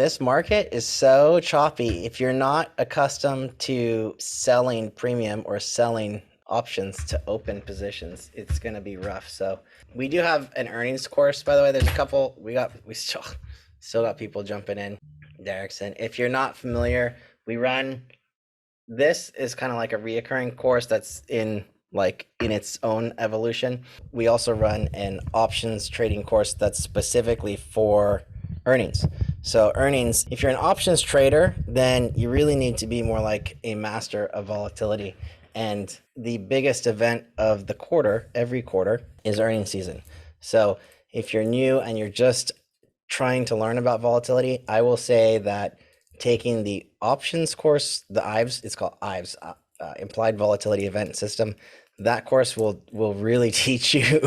This market is so choppy. If you're not accustomed to selling premium or selling options to open positions, it's going to be rough. So we do have an earnings course, by the way. There's a couple. We still got people jumping in. Derrickson, if you're not familiar, we run. This is kind of like a reoccurring course that's in its own evolution. We also run an options trading course that's specifically for earnings. So earnings, if you're an options trader, then you really need to be more like a master of volatility. And the biggest event of the quarter, every quarter, is earnings season. So if you're new and you're just trying to learn about volatility, I will say that taking the options course, the IVES, it's called IVES, Implied Volatility Event System. That course will really teach you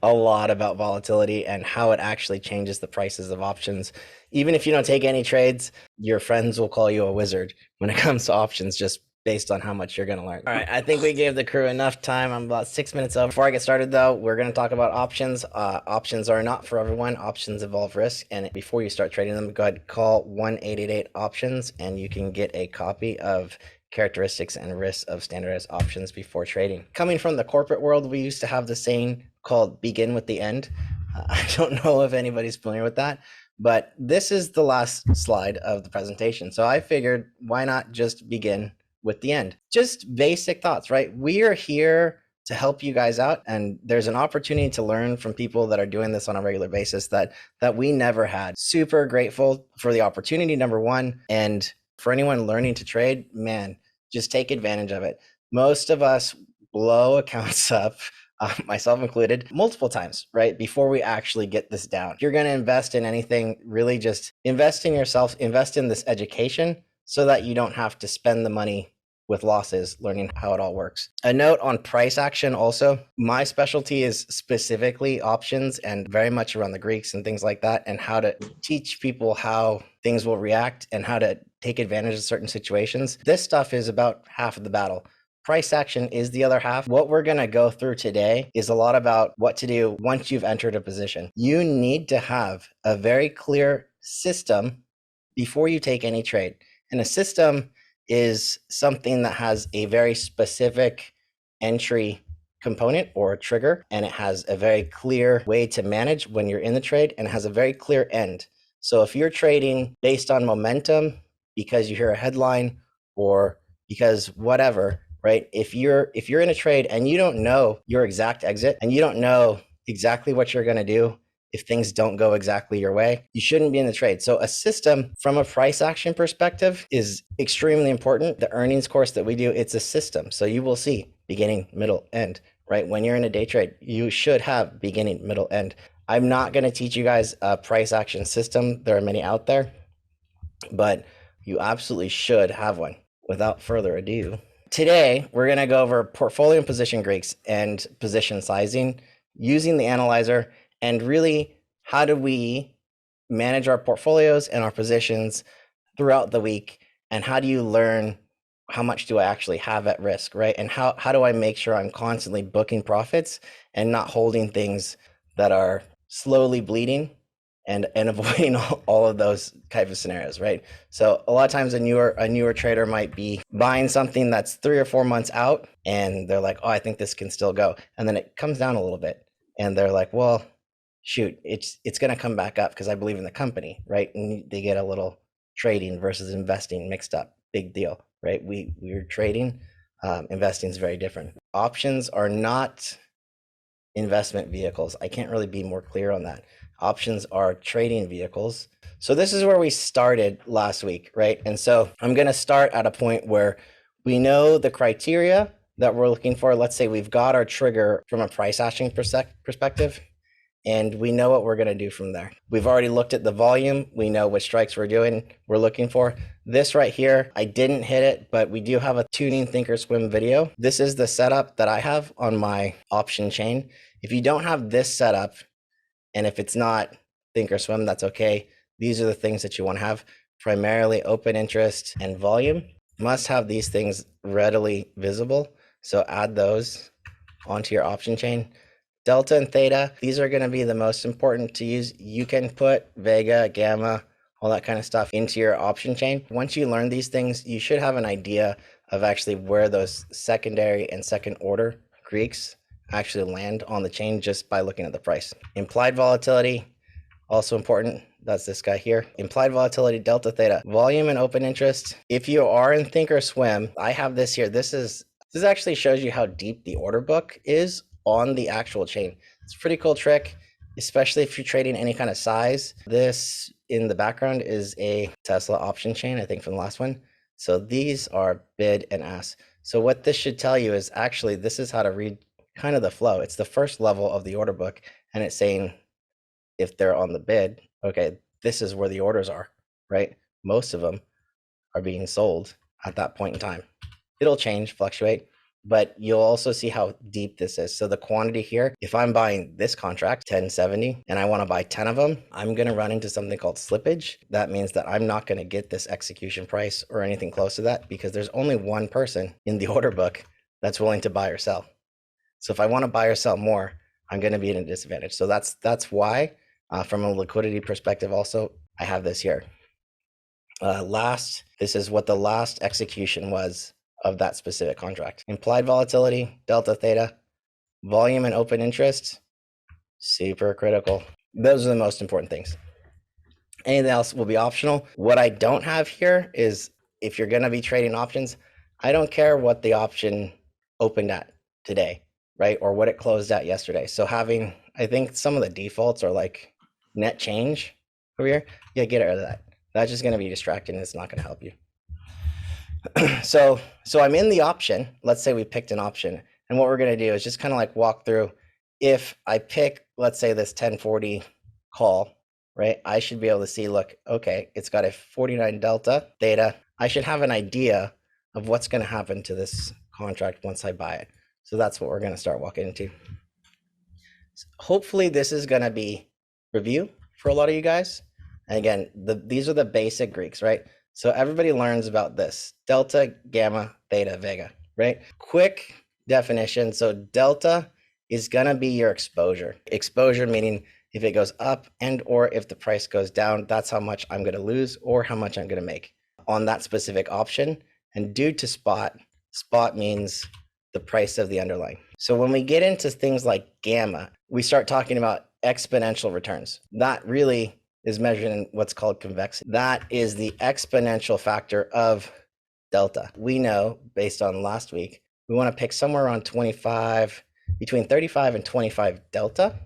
a lot about volatility and how it actually changes the prices of options. Even if you don't take any trades, your friends will call you a wizard when it comes to options, just based on how much you're going to learn. All right, I think we gave the crew enough time. I'm about 6 minutes over. Before I get started, though, we're going to talk about options. Options are not for everyone. Options involve risk. And before you start trading them, go ahead and call 1-888-OPTIONS, and you can get a copy of characteristics and risks of standardized options before trading. Coming from the corporate world, we used to have the saying called begin with the end. I don't know if anybody's familiar with that, but this is the last slide of the presentation. So I figured, why not just begin with the end? Just basic thoughts, right? We are here to help you guys out, and there's an opportunity to learn from people that are doing this on a regular basis that we never had. Super grateful for the opportunity, number one, and for anyone learning to trade, man, just take advantage of it. Most of us blow accounts up, myself included, multiple times, right? Before we actually get this down. If you're going to invest in anything, really just invest in yourself, invest in this education so that you don't have to spend the money with losses, learning how it all works. A note on price action also, my specialty is specifically options and very much around the Greeks and things like that, and how to teach people how things will react and how to take advantage of certain situations. This stuff is about half of the battle. Price action is the other half. What we're going to go through today is a lot about what to do once you've entered a position. You need to have a very clear system before you take any trade. And a system is something that has a very specific entry component or a trigger, and it has a very clear way to manage when you're in the trade, and it has a very clear end. So if you're trading based on momentum because you hear a headline or because whatever, right? If you're in a trade and you don't know your exact exit and you don't know exactly what you're going to do if things don't go exactly your way, you shouldn't be in the trade. So a system from a price action perspective is extremely important. The earnings course that we do, it's a system. So you will see beginning, middle, end, right? When you're in a day trade, you should have beginning, middle, end. I'm not going to teach you guys a price action system. There are many out there, but you absolutely should have one. Without further ado, today we're going to go over portfolio and position Greeks and position sizing using the analyzer, and really how do we manage our portfolios and our positions throughout the week, and how do you learn how much do I actually have at risk, right? And how do I make sure I'm constantly booking profits and not holding things that are slowly bleeding and avoiding all of those type of scenarios, right? So a lot of times a newer trader might be buying something that's 3 or 4 months out, and they're like, oh, I think this can still go. And then it comes down a little bit, and they're like, well, shoot, it's going to come back up because I believe in the company, right? And they get a little trading versus investing mixed up. Big deal, right? We're trading. Investing is very different. Options are not investment vehicles. I can't really be more clear on that. Options are trading vehicles. So this is where we started last week, right? And so I'm going to start at a point where we know the criteria that we're looking for. Let's say we've got our trigger from a price action perspective, and we know what we're going to do from there. We've already looked at the volume. We know which strikes we're looking for. This right here, I didn't hit it, but we do have a tuning thinkorswim video. This is the setup that I have on my option chain. If you don't have this setup, and if it's not thinkorswim, that's okay. These are the things that you want to have. Primarily open interest and volume. Must have these things readily visible. So add those onto your option chain. Delta and theta, these are going to be the most important to use. You can put Vega, Gamma, all that kind of stuff into your option chain. Once you learn these things, you should have an idea of actually where those secondary and second order Greeks actually land on the chain just by looking at the price. Implied volatility, also important. That's this guy here. Implied volatility, delta theta, volume and open interest. If you are in Thinkorswim, I have this here. This actually shows you how deep the order book is on the actual chain. It's a pretty cool trick, especially if you're trading any kind of size. This in the background is a Tesla option chain, I think from the last one. So these are bid and ask. So what this should tell you is actually this is how to read kind of the flow. It's the first level of the order book, and it's saying if they're on the bid, okay, this is where the orders are, right? Most of them are being sold at that point in time. It'll change, fluctuate, but you'll also see how deep this is. So the quantity here, if I'm buying this contract, 1070, and I want to buy 10 of them, I'm going to run into something called slippage. That means that I'm not going to get this execution price or anything close to that because there's only one person in the order book that's willing to buy or sell. So if I want to buy or sell more, I'm going to be at a disadvantage. So that's why, from a liquidity perspective, also, I have this here. This is what the last execution was of that specific contract. Implied volatility, delta theta, volume and open interest, super critical. Those are the most important things. Anything else will be optional. What I don't have here is if you're going to be trading options, I don't care what the option opened at today, right? Or what it closed at yesterday. So having, I think some of the defaults are like net change over here. Yeah, get rid of that. That's just going to be distracting. It's not going to help you. So I'm in the option. Let's say we picked an option. And what we're going to do is just kind of like walk through. If I pick, let's say this 1040 call, right? I should be able to see, look, okay, it's got a 49 delta theta. I should have an idea of what's going to happen to this contract once I buy it. So that's what we're going to start walking into. Hopefully this is going to be review for a lot of you guys. And again, these are the basic Greeks, right? So everybody learns about this: delta, gamma, theta, vega, right? Quick definition. So delta is going to be your exposure. Exposure meaning if it goes up and or if the price goes down, that's how much I'm going to lose or how much I'm going to make on that specific option. And due to spot means the price of the underlying. So when we get into things like gamma, we start talking about exponential returns. That really is measured in what's called convexity. That is the exponential factor of delta. We know based on last week, we want to pick somewhere around 25, between 35 and 25 delta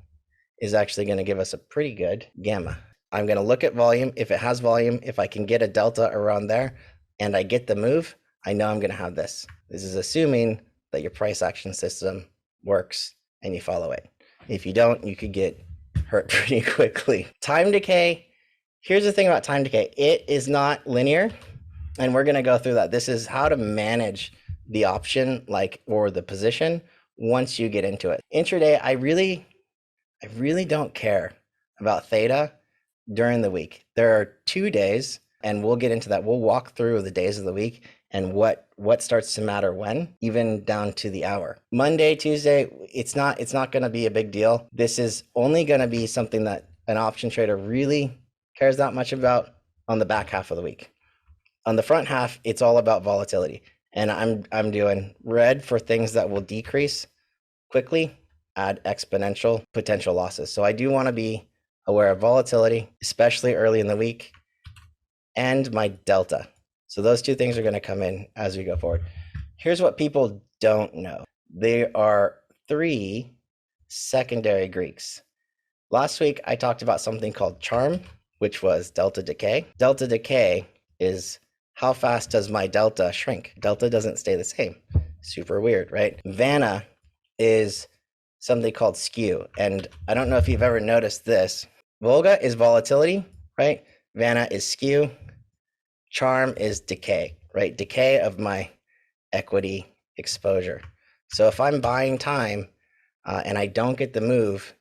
is actually going to give us a pretty good gamma. I'm going to look at volume. If it has volume, if I can get a delta around there and I get the move, I know I'm going to have this. This is assuming that your price action system works and you follow it. If you don't, you could get hurt pretty quickly. Time decay. Here's the thing about time decay. It is not linear, and we're going to go through that. This is how to manage the option, or the position once you get into it. Intraday, I really don't care about theta during the week. There are 2 days, and we'll get into that. We'll walk through the days of the week and what starts to matter when, even down to the hour. Monday, Tuesday, it's not going to be a big deal. This is only going to be something that an option trader really cares that much about on the back half of the week. On the front half, it's all about volatility. And I'm doing red for things that will decrease quickly, add exponential potential losses. So I do want to be aware of volatility, especially early in the week, and my delta. So those two things are going to come in as we go forward. Here's what people don't know. There are 3 secondary Greeks. Last week, I talked about something called charm, which was delta decay. Delta decay is how fast does my delta shrink? Delta doesn't stay the same. Super weird, right? Vanna is something called skew. And I don't know if you've ever noticed this. Volga is volatility, right? Vanna is skew. Charm is decay, right? Decay of my equity exposure. So if I'm buying time and I don't get the move,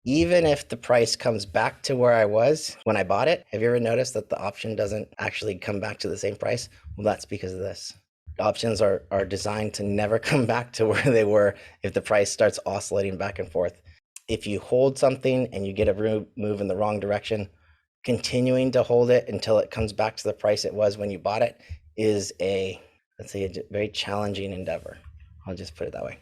even if the price comes back to where I was when I bought it, have you ever noticed that the option doesn't actually come back to the same price? Well, that's because of this. Options are designed to never come back to where they were if the price starts oscillating back and forth. If you hold something and you get a move in the wrong direction, continuing to hold it until it comes back to the price it was when you bought it is let's say, a very challenging endeavor. I'll just put it that way.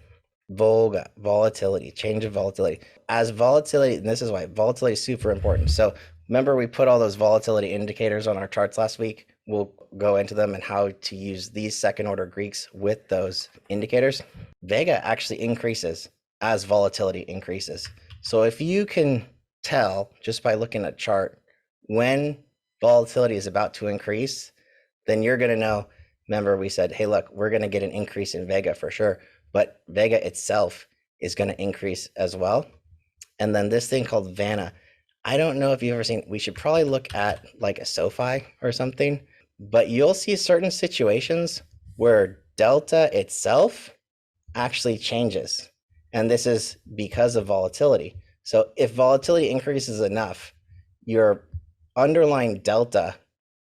Volatility, change of volatility. As volatility, and this is why volatility is super important. So remember, we put all those volatility indicators on our charts last week. We'll go into them and how to use these second order Greeks with those indicators. Vega actually increases as volatility increases. So if you can tell just by looking at a chart when volatility is about to increase, then you're going to know. Remember, we said, hey, look, we're going to get an increase in Vega for sure, but Vega itself is going to increase as well. And then this thing called Vanna, I don't know if you've ever seen, we should probably look at like a SoFi or something, but you'll see certain situations where Delta itself actually changes. And this is because of volatility. So if volatility increases enough, your underlying Delta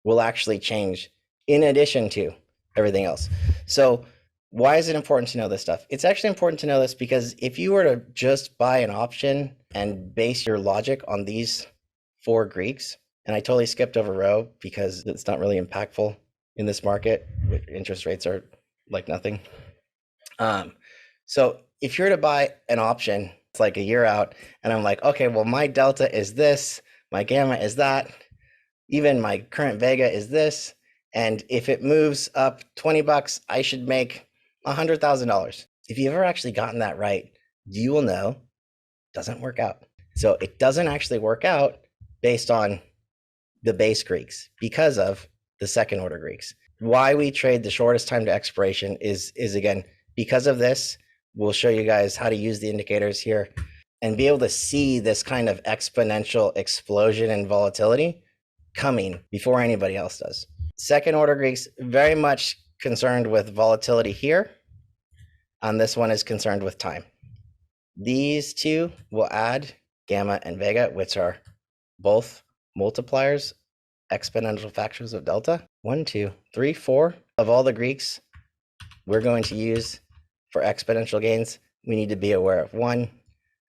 will actually change in addition to everything else. So why is it important to know this stuff? It's actually important to know this because if you were to just buy an option and base your logic on these 4 Greeks, and I totally skipped over Rho because it's not really impactful in this market. Interest rates are like nothing. So if you're to buy an option, it's like a year out, and I'm like, okay, well, my Delta is this, my Gamma is that, even my current Vega is this, and if it moves up $20, I should make $100,000. If you've ever actually gotten that right, you will know it doesn't work out. So it doesn't actually work out based on the base Greeks because of the second order Greeks. Why we trade the shortest time to expiration is again, because of this. We'll show you guys how to use the indicators here and be able to see this kind of exponential explosion in volatility coming before anybody else does. Second order Greeks, very much concerned with volatility here. And this one is concerned with time. These two will add Gamma and Vega, which are both multipliers, exponential factors of Delta. 1, 2, 3, 4 of all the Greeks we're going to use for exponential gains. We need to be aware of 1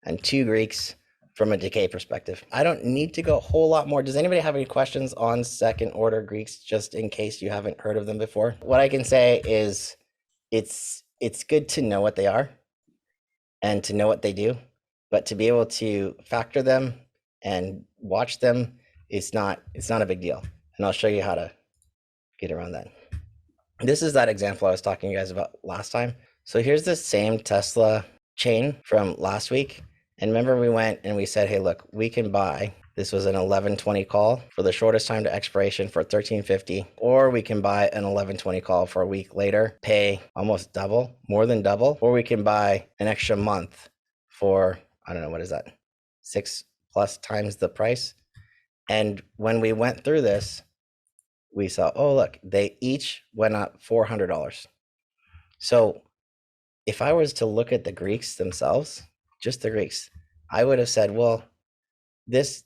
and 2 Greeks from a decay perspective. I don't need to go a whole lot more. Does anybody have any questions on second order Greeks, just in case you haven't heard of them before? What I can say is it's good to know what they are and to know what they do, but to be able to factor them and watch them, it's not a big deal. And I'll show you how to get around that. This is that example I was talking to you guys about last time. So here's the same Tesla chain from last week. And remember, we went and we said, hey, look, we can buy, this was an 1120 call for the shortest time to expiration for 1350, or we can buy an 1120 call for a week later, pay almost double, more than double, or we can buy an extra month for, I don't know, what is that? 6+ times the price. And when we went through this, we saw, oh, look, they each went up $400. So if I was to look at the Greeks themselves, just the Greeks, I would have said, well, this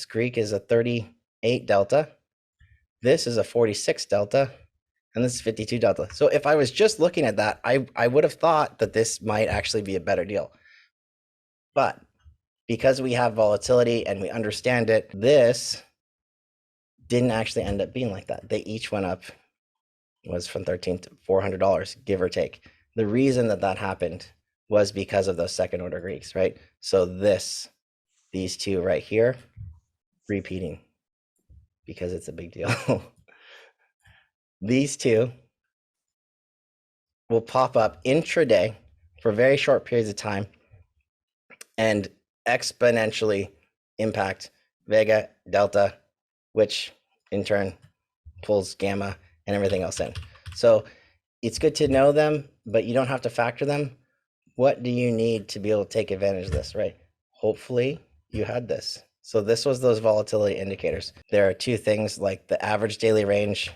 Greek is a 38 delta, this is a 46 delta, and this is 52 delta. So if I was just looking at that, I would have thought that this might actually be a better deal. But because we have volatility and we understand it, this didn't actually end up being like that. They each went up, was from $13 to $400, give or take. The reason that happened was because of those second order Greeks, right? So these two right here, repeating because it's a big deal. These two will pop up intraday for very short periods of time and exponentially impact Vega, Delta, which in turn pulls Gamma and everything else in. So it's good to know them, but you don't have to factor them. What do you need to be able to take advantage of this, right? Hopefully you had this. So this was those volatility indicators. There are 2 things, like the average daily range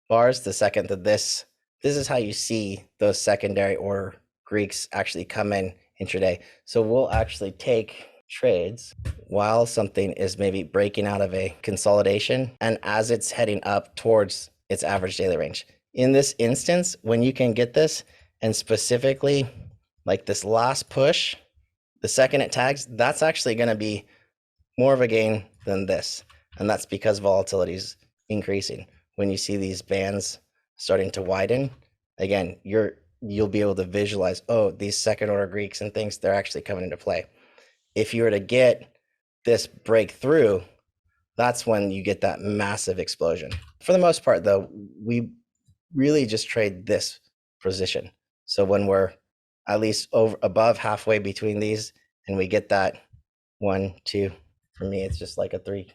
bars. The second that this is how you see those secondary order Greeks actually come in intraday. So we'll actually take trades while something is maybe breaking out of a consolidation and as it's heading up towards its average daily range. In this instance, when you can get this, and specifically like this last push, the second it tags, that's actually going to be more of a gain than this. And that's because volatility is increasing. When you see these bands starting to widen, again, you'll be able to visualize, oh, these second order Greeks and things, they're actually coming into play. If you were to get this breakthrough, that's when you get that massive explosion. For the most part, though, we really just trade this position. So when we're at least above halfway between these, and we get that 1, 2, for me, it's just like a 2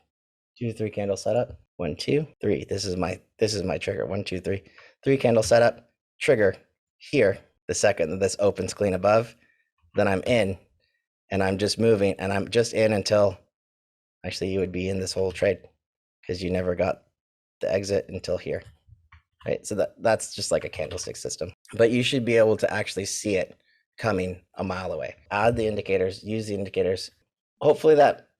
to 3 candle setup. 1, 2, 3. This is my trigger. 1, 2, 3. 3 candle setup, trigger here. The second that this opens clean above, then I'm in, and I'm just moving, and I'm just in until, actually, you would be in this whole trade because you never got the exit until here, right? So that's just like a candlestick system, but you should be able to actually see it coming a mile away. Add the indicators, use the indicators. Hopefully that,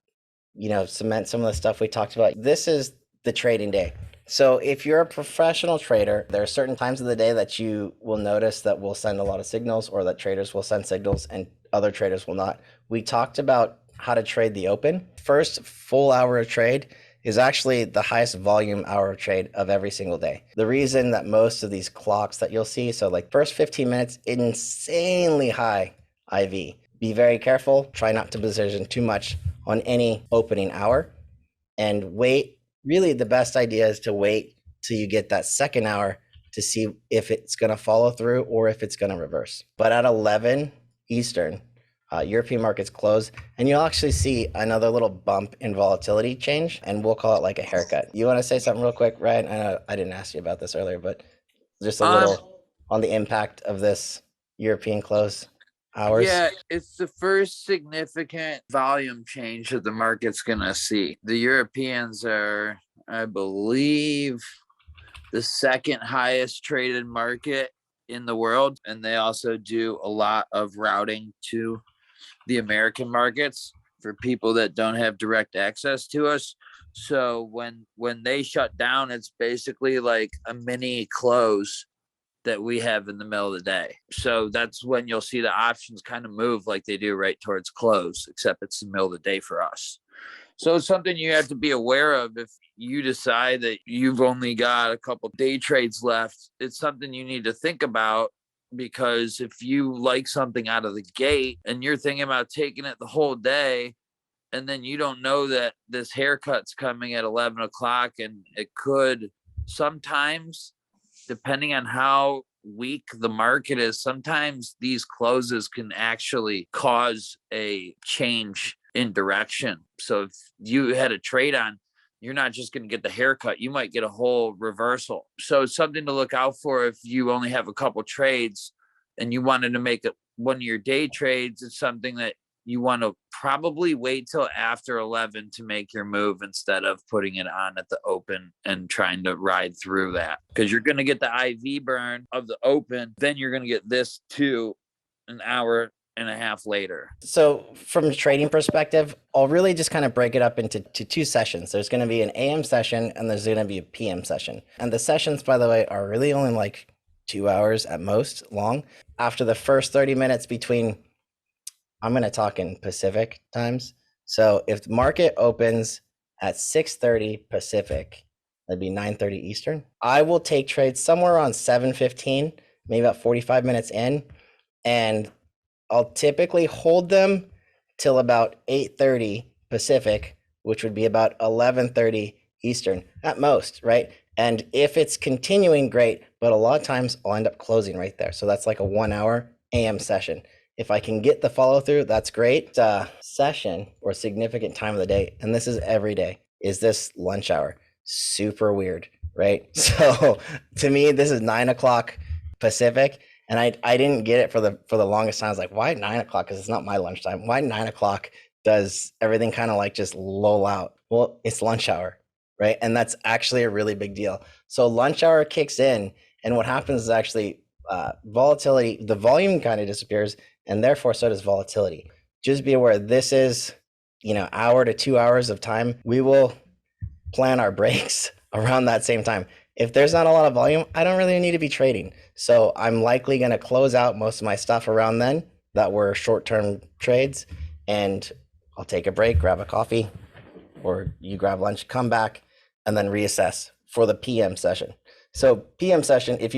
cement some of the stuff we talked about. This is the trading day. So if you're a professional trader, there are certain times of the day that you will notice that will send a lot of signals, or that traders will send signals and other traders will not. We talked about how to trade the open. First full hour of trade is actually the highest volume hour of trade of every single day. The reason that most of these clocks that you'll see, so like first 15 minutes, insanely high IV. Be very careful. Try not to position too much on any opening hour, and wait. Really, the best idea is to wait till you get that second hour to see if it's going to follow through or if it's going to reverse. But at 11 Eastern, European markets close, and you'll actually see another little bump in volatility change, and we'll call it like a haircut. You want to say something real quick, Ryan? I know I didn't ask you about this earlier, but just a little on the impact of this European close hours. Yeah, it's the first significant volume change that the market's going to see. The Europeans are, I believe, the second highest traded market in the world, and they also do a lot of routing to the American markets for people that don't have direct access to us. So when they shut down, it's basically like a mini close that we have in the middle of the day. So that's when you'll see the options kind of move like they do right towards close, except it's the middle of the day for us. So it's something you have to be aware of. If you decide that you've only got a couple day trades left, it's something you need to think about, because if you like something out of the gate and you're thinking about taking it the whole day, and then you don't know that this haircut's coming at 11 o'clock, and it could sometimes, depending on how weak the market is, sometimes these closes can actually cause a change in direction. So if you had a trade on, you're not just going to get the haircut, you might get a whole reversal. So it's something to look out for if you only have a couple trades and you wanted to make it one of your day trades. It's something that you want to probably wait till after 11 to make your move, instead of putting it on at the open and trying to ride through that, because you're going to get the IV burn of the open. Then you're going to get this too an hour and a half later. So from a trading perspective, I'll really just kind of break it up into two sessions. There's going to be an AM session and there's going to be a PM session. And the sessions, by the way, are really only like 2 hours at most long. After the first 30 minutes between, I'm going to talk in Pacific times. So if the market opens at 6:30 Pacific, that'd be 9:30 Eastern. I will take trades somewhere around 7:15, maybe about 45 minutes in, and I'll typically hold them till about 8:30 Pacific, which would be about 11:30 Eastern at most, right? And if it's continuing, great, but a lot of times I'll end up closing right there. So that's like a 1 hour AM session. If I can get the follow through, that's great. Session or significant time of the day, and this is every day, is this lunch hour. Super weird, right? So to me, this is 9 o'clock Pacific, and I didn't get it for the longest time. I was like, why 9 o'clock? Because it's not my lunchtime. Why 9 o'clock does everything kind of like just lull out? Well, it's lunch hour, right? And that's actually a really big deal. So lunch hour kicks in, and what happens is actually volatility, the volume kind of disappears, and therefore so does volatility. Just be aware, this is, hour to 2 hours of time. We will plan our breaks around that same time. If there's not a lot of volume, I don't really need to be trading. So I'm likely going to close out most of my stuff around then that were short-term trades, and I'll take a break, grab a coffee, or you grab lunch, come back, and then reassess for the PM session. So PM session, if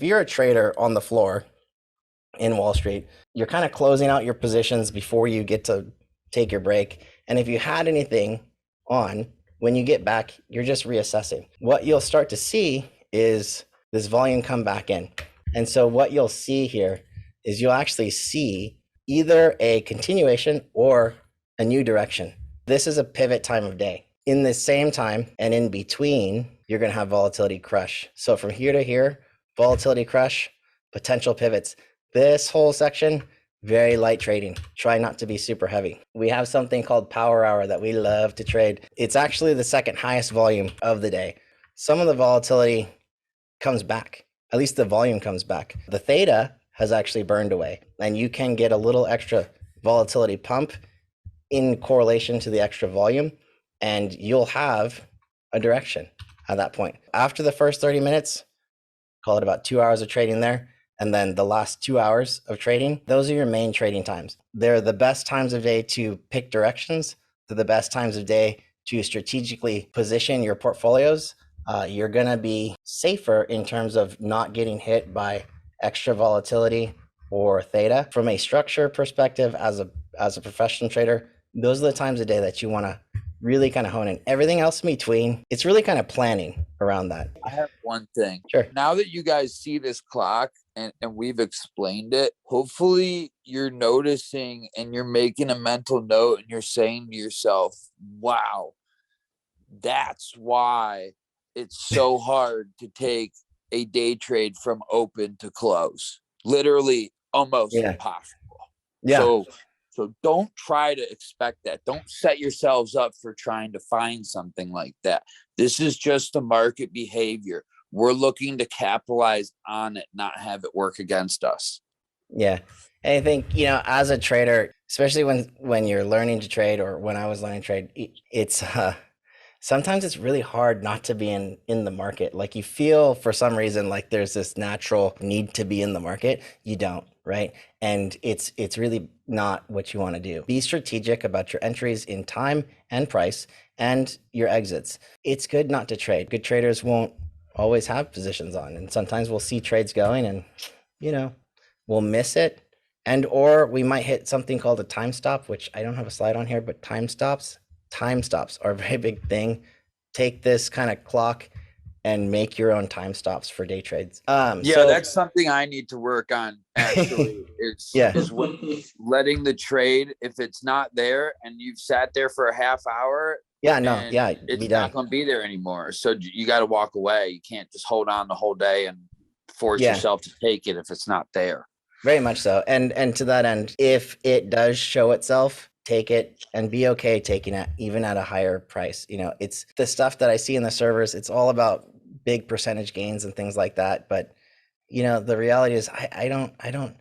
you're a trader on the floor in Wall Street, you're kind of closing out your positions before you get to take your break. And if you had anything on, when you get back, you're just reassessing. What you'll start to see is this volume come back in. And so what you'll see here is you'll actually see either a continuation or a new direction. This is a pivot time of day. In the same time and in between, you're going to have volatility crush. So from here to here, volatility crush, potential pivots. This whole section, very light trading. Try not to be super heavy. We have something called power hour that we love to trade. It's actually the second highest volume of the day. Some of the volatility comes back. At least the volume comes back. The theta has actually burned away, and you can get a little extra volatility pump in correlation to the extra volume, and you'll have a direction at that point. After the first 30 minutes, call it about 2 hours of trading there, and then the last 2 hours of trading, those are your main trading times. They're the best times of day to pick directions. They're the best times of day to strategically position your portfolios. You're going to be safer in terms of not getting hit by extra volatility or theta. From a structure perspective, as a professional trader, those are the times of day that you want to really kind of hone in. Everything else in between, it's really kind of planning around that. I have one thing. Sure. Now that you guys see this clock and we've explained it, hopefully you're noticing and you're making a mental note and you're saying to yourself, wow, that's why it's so hard to take a day trade from open to close. Literally almost impossible. Yeah. So don't try to expect that. Don't set yourselves up for trying to find something like that. This is just the market behavior. We're looking to capitalize on it, not have it work against us. Yeah. And I think, as a trader, especially when you're learning to trade, or when I was learning to trade, it's sometimes it's really hard not to be in the market. Like, you feel for some reason like there's this natural need to be in the market. You don't, right? And it's really not what you want to do. Be strategic about your entries in time and price and your exits. It's good not to trade. Good traders won't always have positions on, and sometimes we'll see trades going and we'll miss it, and or we might hit something called a time stop, which I don't have a slide on here, but time stops are a very big thing. Take this kind of clock and make your own time stops for day trades. That's something I need to work on, actually. is letting the trade, if it's not there and you've sat there for a half hour, it's not going to be there anymore. So you got to walk away. You can't just hold on the whole day and force yourself to take it if it's not there. Very much so. And to that end, if it does show itself, take it and be okay taking it even at a higher price. It's the stuff that I see in the servers. It's all about big percentage gains and things like that. But the reality is I don't,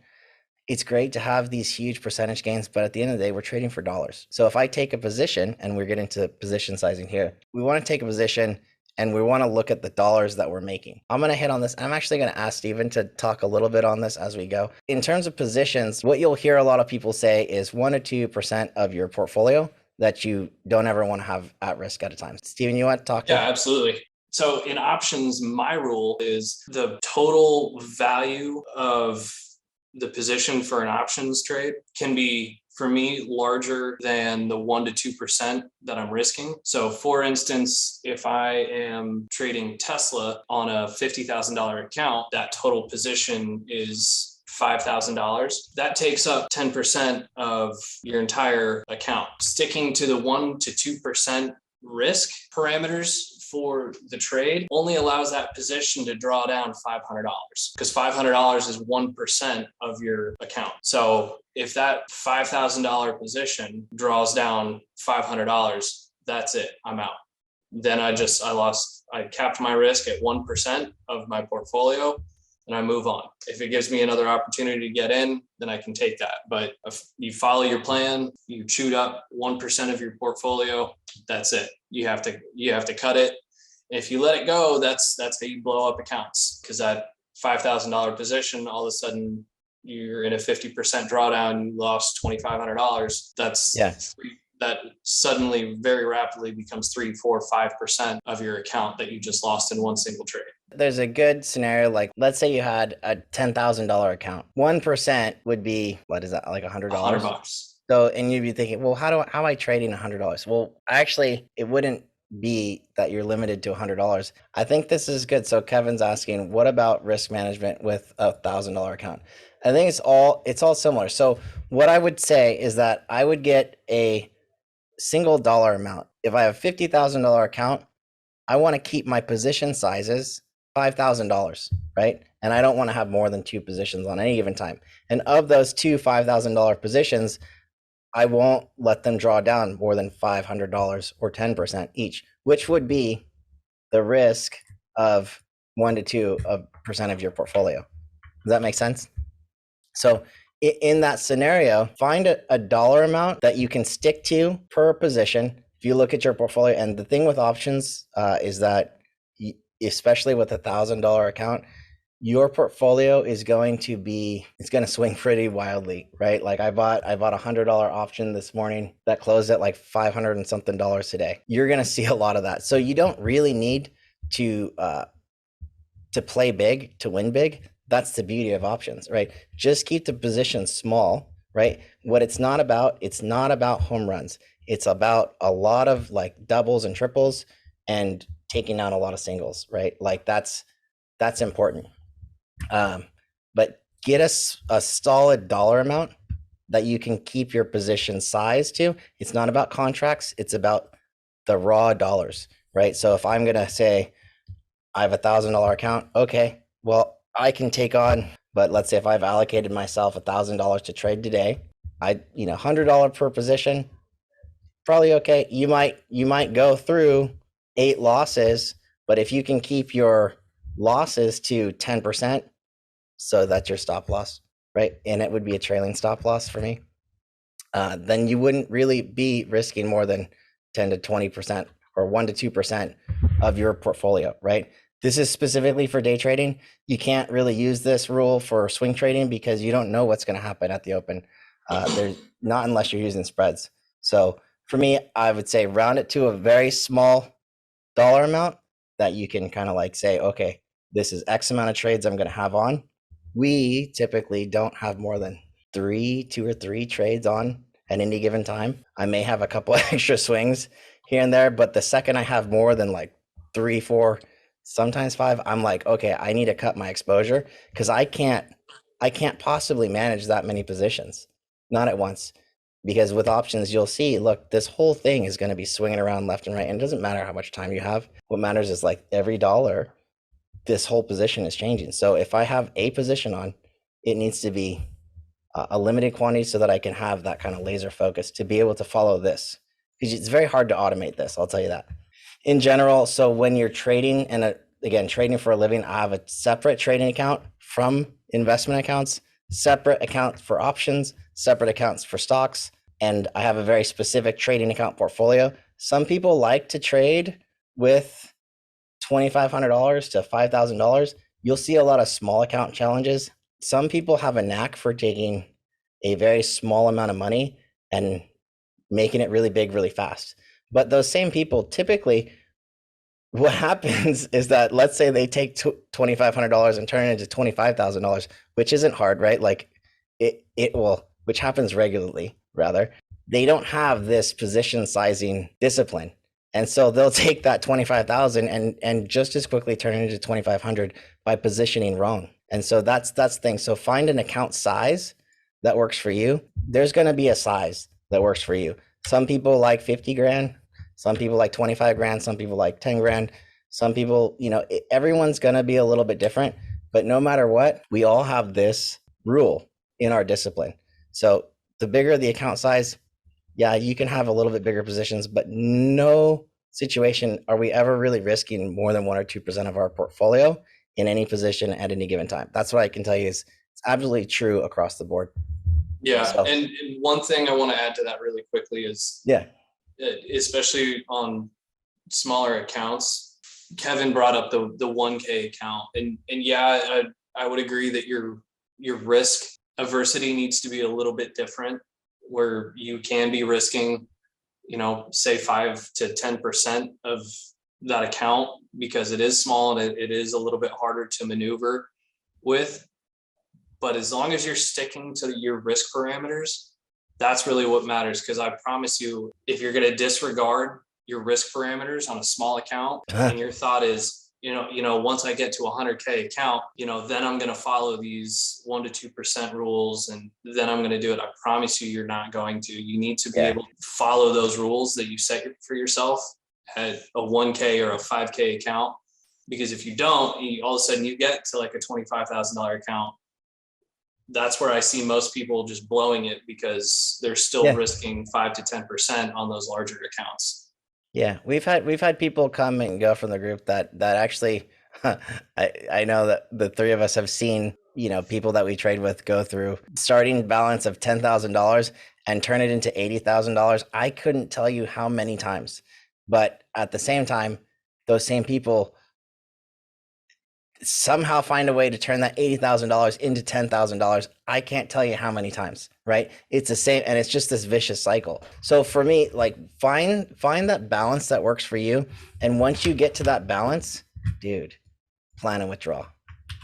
it's great to have these huge percentage gains, but at the end of the day, we're trading for dollars. So if I take a position, and we're getting to position sizing here, we want to take a position and we want to look at the dollars that we're making. I'm going to hit on this. I'm actually going to ask Steven to talk a little bit on this as we go. In terms of positions, what you'll hear a lot of people say is 1 or 2% of your portfolio that you don't ever want to have at risk at a time. Steven, you want to talk? Yeah, absolutely. So in options, my rule is the total value of the position for an options trade can be, for me, larger than the 1 to 2% that I'm risking. So for instance, if I am trading Tesla on a $50,000 account, that total position is $5,000. That takes up 10% of your entire account. Sticking to the 1 to 2% risk parameters for the trade only allows that position to draw down $500, because $500 is 1% of your account. So if that $5,000 position draws down $500, that's it. I'm out. Then I capped my risk at 1% of my portfolio, and I move on. If it gives me another opportunity to get in, then I can take that. But if you follow your plan, you chewed up 1% of your portfolio, that's it. You have to cut it. If you let it go, that's how you blow up accounts, because that $5,000 position, all of a sudden you're in a 50% drawdown, you lost $2,500. That's that suddenly very rapidly becomes 3, 4, 5% of your account that you just lost in one single trade. There's a good scenario, like let's say you had a $10,000 account. 1% would be, what is that, like $100? $100. So, and you'd be thinking, well, how am I trading $100? Well, actually, it wouldn't be that you're limited to $100. I think this is good. So Kevin's asking, what about risk management with a $1,000 account? I think it's all similar. So what I would say is that I would get a single dollar amount. If I have $50,000 account, I want to keep my position sizes $5,000, right? And I don't want to have more than 2 positions on any given time. And of those 2 $5,000 positions, I won't let them draw down more than $500 or 10% each, which would be the risk of 1 to 2% of your portfolio. Does that make sense? So in that scenario, find a dollar amount that you can stick to per position. If you look at your portfolio, and the thing with options is that, especially with $1,000 account, your portfolio is going to swing pretty wildly, right? Like I bought a $100 option this morning that closed at like 500 and something dollars today. You're going to see a lot of that. So you don't really need to play big to win big. That's the beauty of options, right? Just keep the position small, right? What it's not about home runs. It's about a lot of like doubles and triples and taking out a lot of singles, right? Like that's important. But get a solid dollar amount that you can keep your position size to. It's not about contracts. It's about the raw dollars, right? So if I'm going to say I have $1,000 account, okay, well, I can take on, but let's say if I've allocated myself $1,000 to trade today, $100 per position, probably okay. You might go through 8 losses, but if you can keep your losses to 10%, so that's your stop loss, right? And it would be a trailing stop loss for me. Then you wouldn't really be risking more than 10 to 20% or 1 to 2% of your portfolio, right? This is specifically for day trading. You can't really use this rule for swing trading because you don't know what's going to happen at the open. There's not unless you're using spreads. So for me, I would say round it to a very small dollar amount that you can kind of like say, okay, this is X amount of trades I'm going to have on. We typically don't have more than 2 or 3 trades on at any given time. I may have a couple extra swings here and there, but the second I have more than like 3, 4, sometimes 5, I'm like, okay, I need to cut my exposure because I can't possibly manage that many positions, not at once. Because with options, you'll see, look, this whole thing is going to be swinging around left and right. And it doesn't matter how much time you have. What matters is like every dollar, this whole position is changing. So if I have a position on, it needs to be a limited quantity so that I can have that kind of laser focus to be able to follow this. Because it's very hard to automate this, I'll tell you that. In general, so when you're trading, and again, trading for a living, I have a separate trading account from investment accounts, separate accounts for options, separate accounts for stocks, and I have a very specific trading account portfolio. Some people like to trade with $2,500 to $5,000. You'll see a lot of small account challenges. Some people have a knack for taking a very small amount of money and making it really big really fast. But those same people typically, what happens is that, let's say they take $2,500 and turn it into $25,000, which isn't hard, right? Like it will, which happens regularly rather. They don't have this position sizing discipline. And so they'll take that 25,000 and just as quickly turn it into 2,500 by positioning wrong. And so that's the thing. So find an account size that works for you. There's going to be a size that works for you. Some people like 50 grand. Some people like 25 grand. Some people like 10 grand. Some people, everyone's going to be a little bit different. But no matter what, we all have this rule in our discipline. So the bigger the account size, yeah, you can have a little bit bigger positions, but no situation are we ever really risking more than 1 or 2% of our portfolio in any position at any given time. That's what I can tell you is it's absolutely true across the board. Yeah. So, and one thing I want to add to that really quickly is, especially on smaller accounts, Kevin brought up the 1K account, and yeah, I would agree that your risk aversity needs to be a little bit different, where you can be risking say 5 to 10% of that account, because it is small and it is a little bit harder to maneuver with. But as long as you're sticking to your risk parameters, that's really what matters. Because I promise you, if you're going to disregard your risk parameters on a small account, and your thought is, once I get to a 100K account, then I'm going to follow these 1 to 2% rules, and then I'm going to do it. I promise you, you're not going to. You need to be able to follow those rules that you set for yourself at a 1K or a 5K account. Because if you don't, all of a sudden you get to like a $25,000 account. That's where I see most people just blowing it, because they're still risking 5 to 10% on those larger accounts. Yeah, we've had people come and go from the group that actually I know that the three of us have seen, people that we trade with go through starting balance of $10,000 and turn it into $80,000. I couldn't tell you how many times. But at the same time, those same people somehow find a way to turn that $80,000 into $10,000. I can't tell you how many times, right? It's the same, and it's just this vicious cycle. So for me, like find that balance that works for you. And once you get to that balance, dude, plan and withdraw.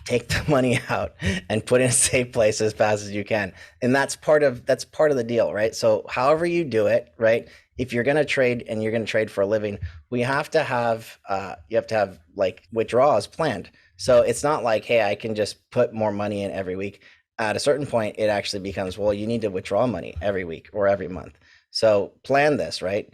Take the money out and put it in a safe place as fast as you can. And that's part of the deal, right? So however you do it, right? If you're going to trade and you're going to trade for a living, you have to have like withdrawals planned. So it's not like, hey, I can just put more money in every week. At a certain point, it actually becomes, well, you need to withdraw money every week or every month. So plan this, right?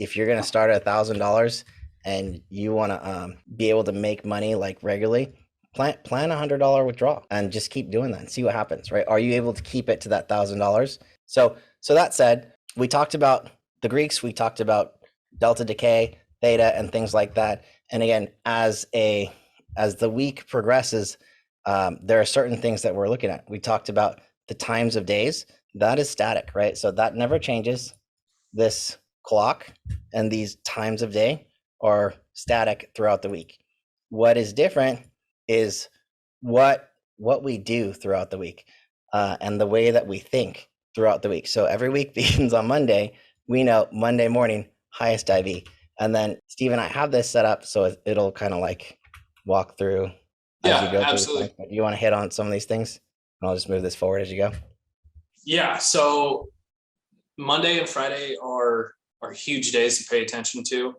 If you're going to start at $1,000 and you want to be able to make money like regularly, plan $100 withdrawal and just keep doing that and see what happens, right? Are you able to keep it to that $1,000? So that said, we talked about the Greeks, we talked about delta decay, theta, and things like that. And again, as the week progresses, there are certain things that we're looking at. We talked about the times of days. That is static, right? So that never changes. This clock and these times of day are static throughout the week. What is different is what we do throughout the week, and the way that we think throughout the week. So every week begins on Monday. We know Monday morning, highest IV. And then Steve and I have this set up so it'll kind of like walk through as you go absolutely. through. Do you want to hit on some of these things? And I'll just move this forward as you go. Yeah. So Monday and Friday are huge days to pay attention to.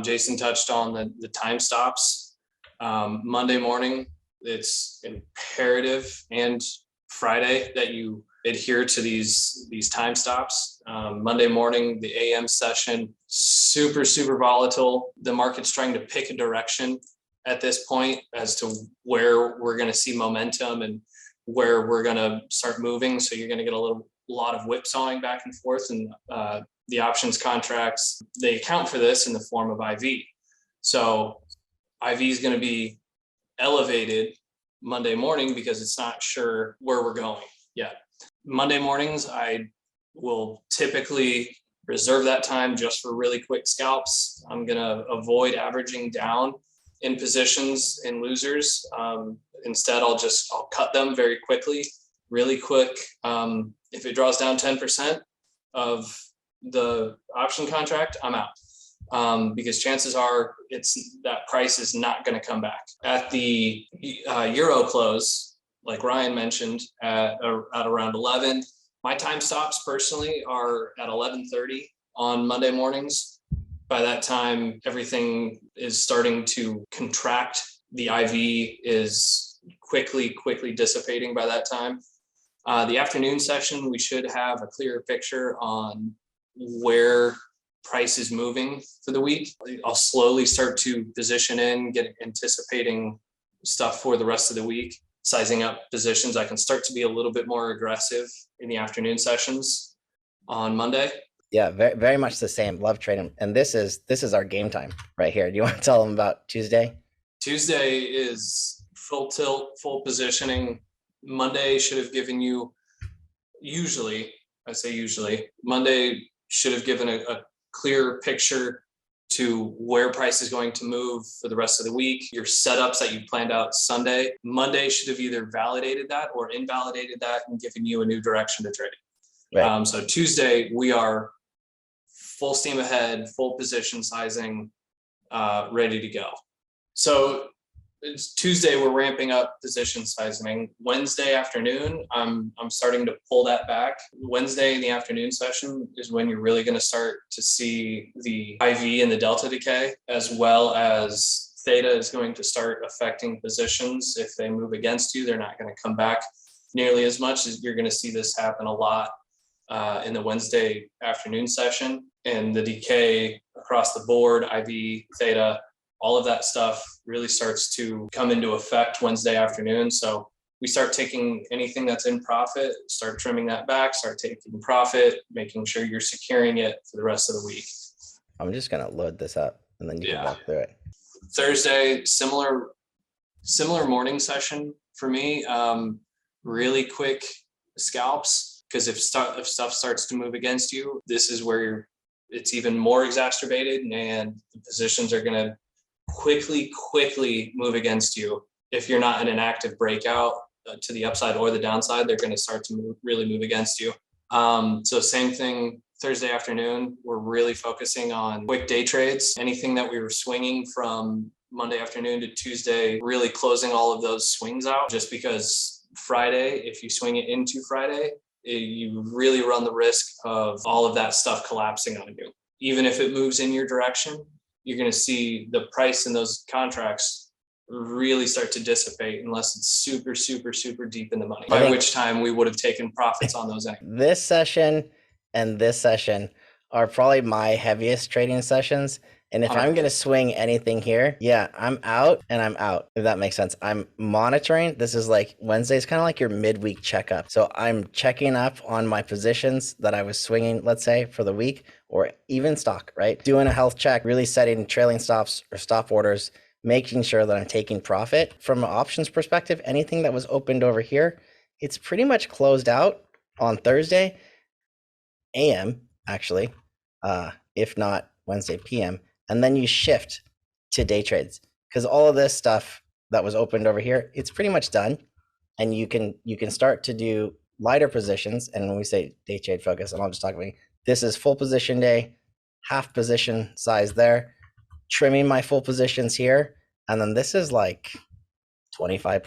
Jason touched on the time stops. Monday morning, it's imperative, and Friday that you adhere to these time stops. Monday morning, the AM session, super, super volatile. The market's trying to pick a direction at this point as to where we're going to see momentum and where we're going to start moving. So you're going to get a lot of whipsawing back and forth, and the options contracts, they account for this in the form of IV. So IV is going to be elevated Monday morning because it's not sure where we're going yet. Monday mornings, I will typically reserve that time just for really quick scalps. I'm going to avoid averaging down in positions in losers. Instead, I'll cut them very quickly, really quick. If it draws down 10% of the option contract, I'm out, because chances are that price is not going to come back. At the Euro close, like Ryan mentioned, at around 11, my time stops personally are at 11:30 on Monday mornings. By that time, everything is starting to contract. The IV is quickly dissipating by that time. The afternoon session, we should have a clearer picture on where price is moving for the week. I'll slowly start to position in, anticipating stuff for the rest of the week, sizing up positions. I can start to be a little bit more aggressive in the afternoon sessions on Monday. Yeah, very, very much the same. Love trading. And this is our game time right here. Do you want to tell them about Tuesday? Tuesday is full tilt, full positioning. Monday should have given you, Monday should have given a clear picture to where price is going to move for the rest of the week. Your setups that you planned out Sunday, Monday should have either validated that or invalidated that and given you a new direction to trade. Right. So Tuesday, we are full steam ahead, full position sizing, ready to go. So it's Tuesday, we're ramping up position sizing. Wednesday afternoon, I'm starting to pull that back. Wednesday in the afternoon session is when you're really going to start to see the IV and the delta decay, as well as theta is going to start affecting positions. If they move against you, they're not going to come back nearly as much. As you're going to see this happen a lot in the Wednesday afternoon session, and the decay across the board, IV, theta, all of that stuff really starts to come into effect Wednesday afternoon. So we start taking anything that's in profit, start trimming that back, start taking profit, making sure you're securing it for the rest of the week. I'm just going to load this up and then you can walk through it. Thursday, similar morning session for me. Really quick scalps, because if stuff starts to move against you, this is where it's even more exacerbated, and the positions are going to quickly move against you. If you're not in an active breakout to the upside or the downside, they're going to start to really move against you. So same thing Thursday afternoon, we're really focusing on quick day trades. Anything that we were swinging from Monday afternoon to Tuesday, really closing all of those swings out, just because Friday, if you swing it into Friday, you really run the risk of all of that stuff collapsing on you. Even if it moves in your direction, you're going to see the price in those contracts really start to dissipate unless it's super deep in the money, by which time we would have taken profits on those anyway. This session and this session are probably my heaviest trading sessions. And if I'm going to swing anything here, I'm out and I'm out, if that makes sense. I'm monitoring. This is like Wednesday's kind of like your midweek checkup. So I'm checking up on my positions that I was swinging, let's say, for the week, or even stock, right? Doing a health check, really setting trailing stops or stop orders, making sure that I'm taking profit. From an options perspective, anything that was opened over here, it's pretty much closed out on Thursday AM, actually, if not Wednesday PM. And then you shift to day trades, because all of this stuff that was opened over here, it's pretty much done. And you can start to do lighter positions. And when we say day trade focus, and I'll just talk about, this is full position day, half position size there, trimming my full positions here. And then this is like 25%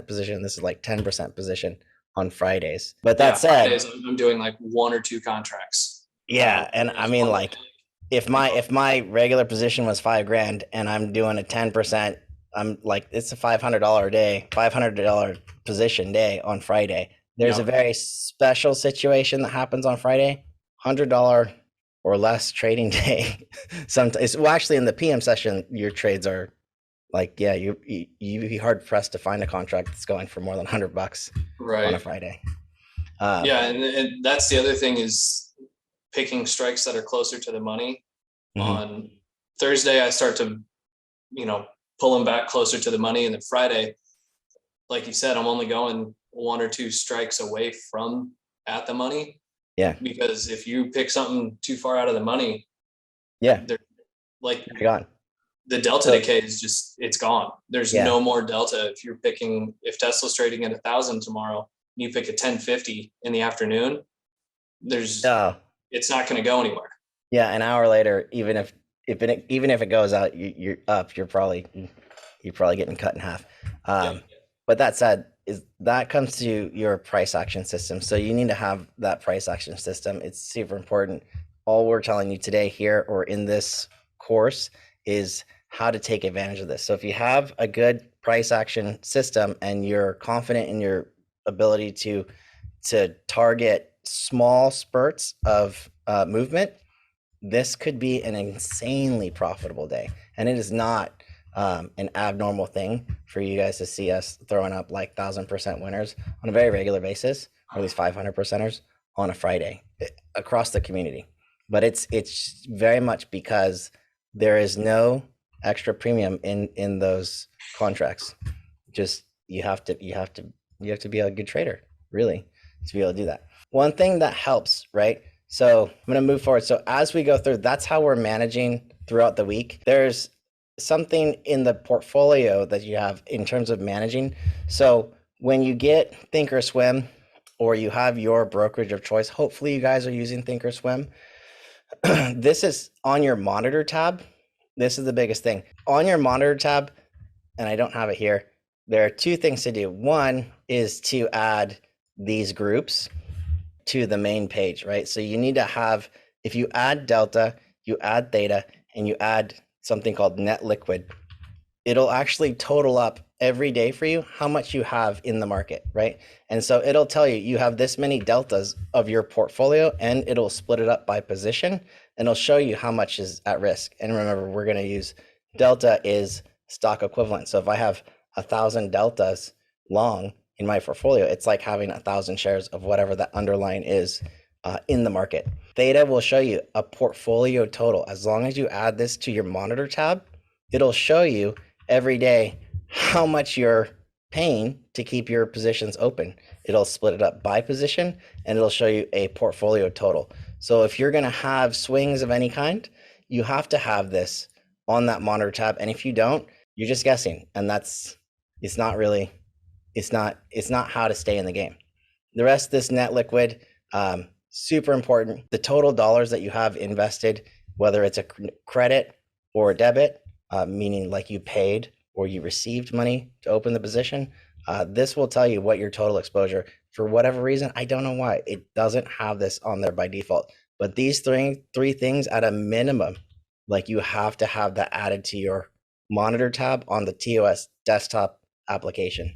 position. This is like 10% position on Fridays. But that said, Fridays, I'm doing like 1 or 2 contracts. Yeah. And I mean, like, if my regular position was $5,000 and I'm doing a 10%, I'm like, it's a $500 day, $500 position day on Friday. There's a very special situation that happens on Friday, $100 or less trading day. Sometimes, well, actually in the PM session, your trades are like, you'd be hard pressed to find a contract that's going for more than $100 on a Friday. And that's the other thing, is picking strikes that are closer to the money. Mm-hmm. On Thursday, I start to, pull them back closer to the money. And then Friday, like you said, I'm only going 1 or 2 strikes away from at the money. Yeah. Because if you pick something too far out of the money, they're like, you're gone. The delta decay is just, it's gone. There's no more delta. If Tesla's trading at 1,000 tomorrow, and you pick a 1050 in the afternoon, it's not going to go anywhere. Yeah, an hour later, even if it goes out, you're up. You're probably getting cut in half. But that said, that comes to your price action system. So you need to have that price action system. It's super important. All we're telling you today here or in this course is how to take advantage of this. So if you have a good price action system and you're confident in your ability to target small spurts of movement, this could be an insanely profitable day. And it is not an abnormal thing for you guys to see us throwing up like 1,000% winners on a very regular basis, or these 500%ers on a Friday across the community. But it's very much because there is no extra premium in those contracts. Just you have to be a good trader, really, to be able to do that. One thing that helps, right? So I'm going to move forward. So as we go through, that's how we're managing throughout the week. There's something in the portfolio that you have in terms of managing. So when you get Thinkorswim, or you have your brokerage of choice, hopefully you guys are using Thinkorswim. This is on your monitor tab. This is the biggest thing. On your monitor tab, and I don't have it here, there are two things to do. One is to add these groups to the main page, right? So you need to have, if you add delta, you add theta, and you add something called net liquid, it'll actually total up every day for you how much you have in the market, right? And so it'll tell you you have this many deltas of your portfolio, and it'll split it up by position, and it'll show you how much is at risk. And remember, we're going to use delta is stock equivalent. So if I have 1,000 deltas long in my portfolio, it's like having 1,000 shares of whatever that underlying is in the market. Theta will show you a portfolio total. As long as you add this to your monitor tab, it'll show you every day how much you're paying to keep your positions open. It'll split it up by position, and it'll show you a portfolio total. So if you're going to have swings of any kind, you have to have this on that monitor tab. And if you don't, you're just guessing. And it's not how to stay in the game. The rest of this net liquid, super important. The total dollars that you have invested, whether it's a credit or a debit, meaning like you paid or you received money to open the position, this will tell you what your total exposure. For whatever reason, I don't know why, it doesn't have this on there by default. But these three things at a minimum, like you have to have that added to your monitor tab on the TOS desktop application.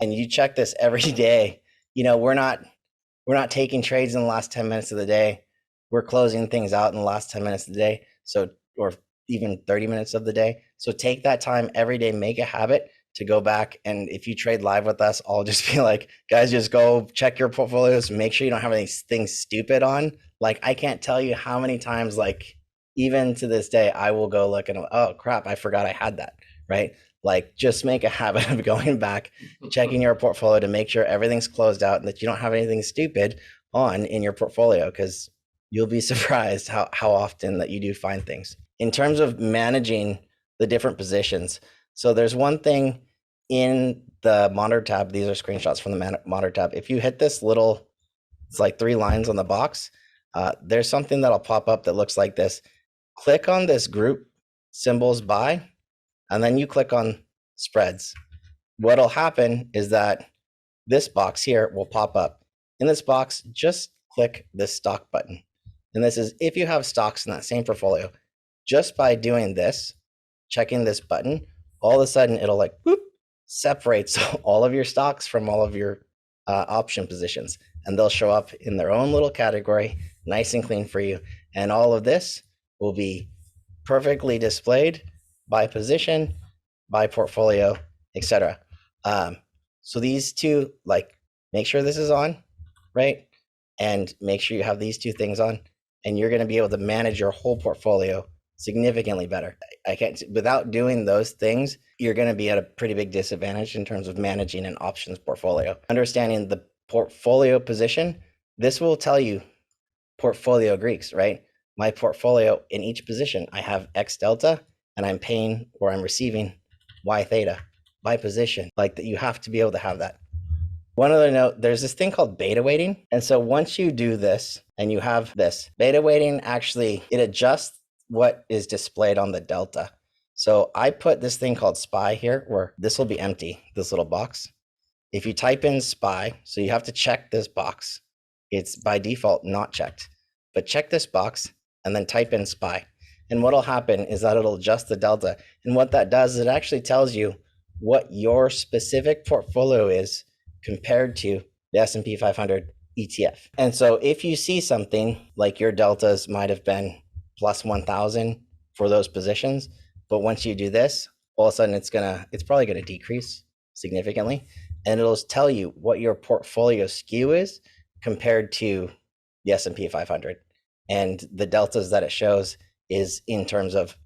And you check this every day. We're not taking trades in the last 10 minutes of the day. We're closing things out in the last 10 minutes of the day. So, or even 30 minutes of the day. So take that time every day, make a habit to go back. And if you trade live with us, I'll just be like, guys, just go check your portfolios, make sure you don't have anything stupid on. Like, I can't tell you how many times, like, even to this day, I will go look and, oh crap, I forgot I had that, right? Like, just make a habit of going back, checking your portfolio to make sure everything's closed out and that you don't have anything stupid on in your portfolio, because you'll be surprised how often that you do find things. In terms of managing the different positions, so there's one thing in the monitor tab. These are screenshots from the monitor tab. If you hit this little, it's like 3 lines on the box, there's something that'll pop up that looks like this. Click on this group symbols by, and then you click on spreads. What'll happen is that this box here will pop up. In this box, just click this stock button. And this is if you have stocks in that same portfolio. Just by doing this, checking this button, all of a sudden it'll like whoop, separates all of your stocks from all of your option positions, and they'll show up in their own little category, nice and clean for you. And all of this will be perfectly displayed by position, by portfolio, etc. So these two, like, make sure this is on, right? And make sure you have these two things on, and you're going to be able to manage your whole portfolio significantly better. I can't, without doing those things, you're going to be at a pretty big disadvantage in terms of managing an options portfolio. Understanding the portfolio position, this will tell you portfolio Greeks, right? My portfolio in each position, I have X delta, and I'm paying or I'm receiving Y theta by position. Like that, you have to be able to have that. One other note, there's this thing called beta weighting. And so once you do this and you have this, beta weighting actually, it adjusts what is displayed on the delta. So I put this thing called SPY here, where this will be empty, this little box. If you type in SPY, so you have to check this box. It's by default not checked, but check this box and then type in SPY. And what'll happen is that it'll adjust the delta. And what that does is it actually tells you what your specific portfolio is compared to the S&P 500 ETF. And so if you see something like your deltas might have been plus 1,000 for those positions, but once you do this, all of a sudden it's probably gonna decrease significantly, and it'll tell you what your portfolio skew is compared to the S&P 500. And the deltas that it shows is in terms of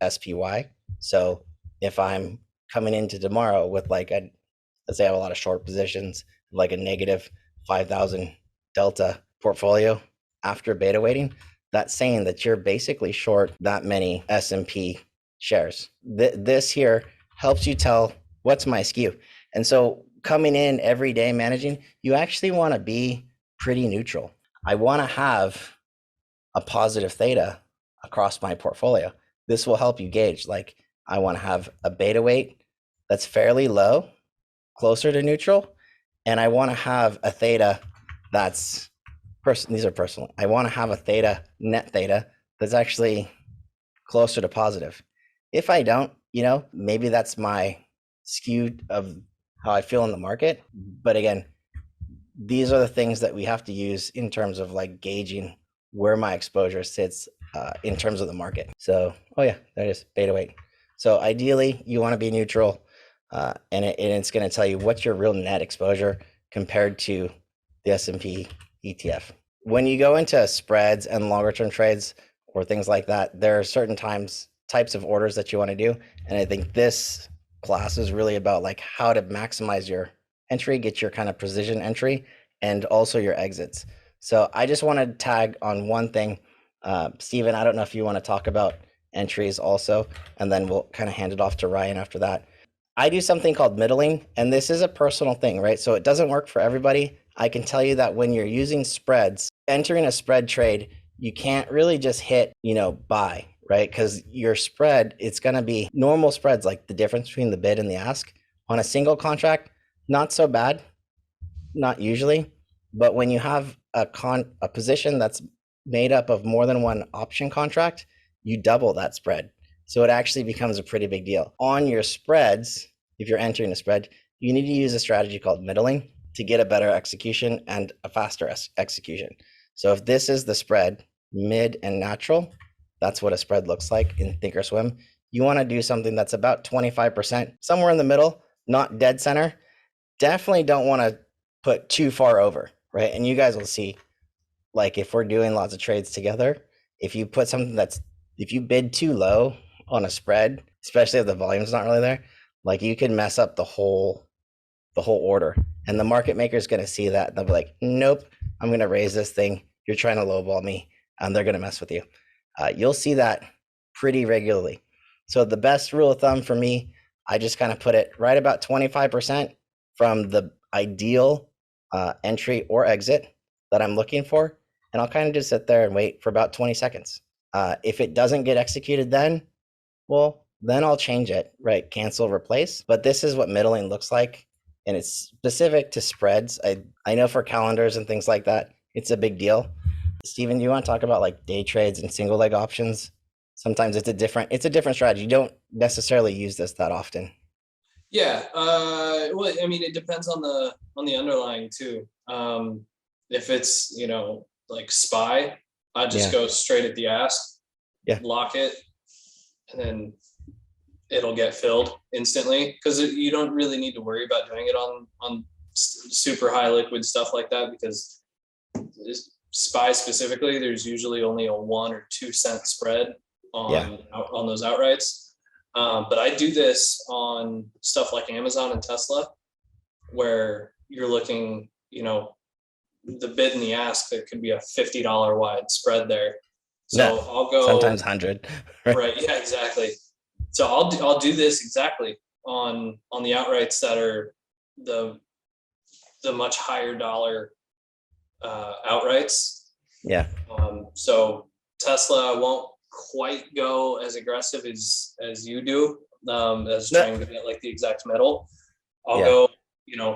SPY. So if I'm coming into tomorrow with like let's say I have a lot of short positions, like a negative 5,000 delta portfolio after beta weighting, that's saying that you're basically short that many S&P shares. This here helps you tell what's my skew. And so coming in every day managing, you actually want to be pretty neutral. I want to have a positive theta across my portfolio. This will help you gauge, like, I want to have a beta weight that's fairly low, closer to neutral, and I want to have a theta that's these are personal. I want to have a theta, net theta, that's actually closer to positive. If I don't, maybe that's my skew of how I feel in the market. But again, these are the things that we have to use in terms of like gauging where my exposure sits in terms of the market. So, oh yeah, there it is, beta weight. So ideally, you want to be neutral, and it's going to tell you what's your real net exposure compared to the S&P ETF. When you go into spreads and longer term trades or things like that, there are certain types of orders that you want to do. And I think this class is really about like how to maximize your entry, get your kind of precision entry, and also your exits. So I just want to tag on one thing. Steven, I don't know if you want to talk about entries also, and then we'll kind of hand it off to Ryan after that. I do something called middling, and this is a personal thing, right? So it doesn't work for everybody. I can tell you that when you're using spreads, entering a spread trade, you can't really just hit, buy, right? Because your spread, it's going to be normal spreads, like the difference between the bid and the ask. On a single contract, not so bad, not usually. But when you have a position that's made up of more than one option contract, you double that spread. So it actually becomes a pretty big deal. On your spreads, if you're entering a spread, you need to use a strategy called middling to get a better execution and a faster execution. So if this is the spread, mid and natural, that's what a spread looks like in Thinkorswim. You want to do something that's about 25%, somewhere in the middle, not dead center. Definitely don't want to put too far over, right? And you guys will see, like, if we're doing lots of trades together, if you put something if you bid too low on a spread, especially if the volume's not really there, like, you can mess up the whole order. And the market maker is going to see that. They'll be like, nope, I'm going to raise this thing. You're trying to lowball me. And they're going to mess with you. You'll see that pretty regularly. So the best rule of thumb for me, I just kind of put it right about 25% from the ideal entry or exit that I'm looking for. And I'll kind of just sit there and wait for about 20 seconds. If it doesn't get executed then I'll change it, right? Cancel, replace. But this is what middling looks like. And it's specific to spreads. I know for calendars and things like that, it's a big deal. Steven, do you want to talk about like day trades and single leg options? Sometimes it's a different strategy. You don't necessarily use this that often. Yeah. Well, I mean, it depends on the underlying too. If it's, like SPY, I just go straight at the ask, lock it, and then it'll get filled instantly, because you don't really need to worry about doing it on super high liquid stuff like that, because SPY specifically, there's usually only a 1 or 2 cent spread on those outrights. But I do this on stuff like Amazon and Tesla, where you're looking, the bid and the ask, there could be a $50 wide spread there. So I'll go sometimes 100. Right. Yeah, exactly. So I'll do this exactly on the outrights that are the much higher dollar outrights. Yeah. So Tesla won't quite go as aggressive as you do, as trying to get like the exact metal. I'll go,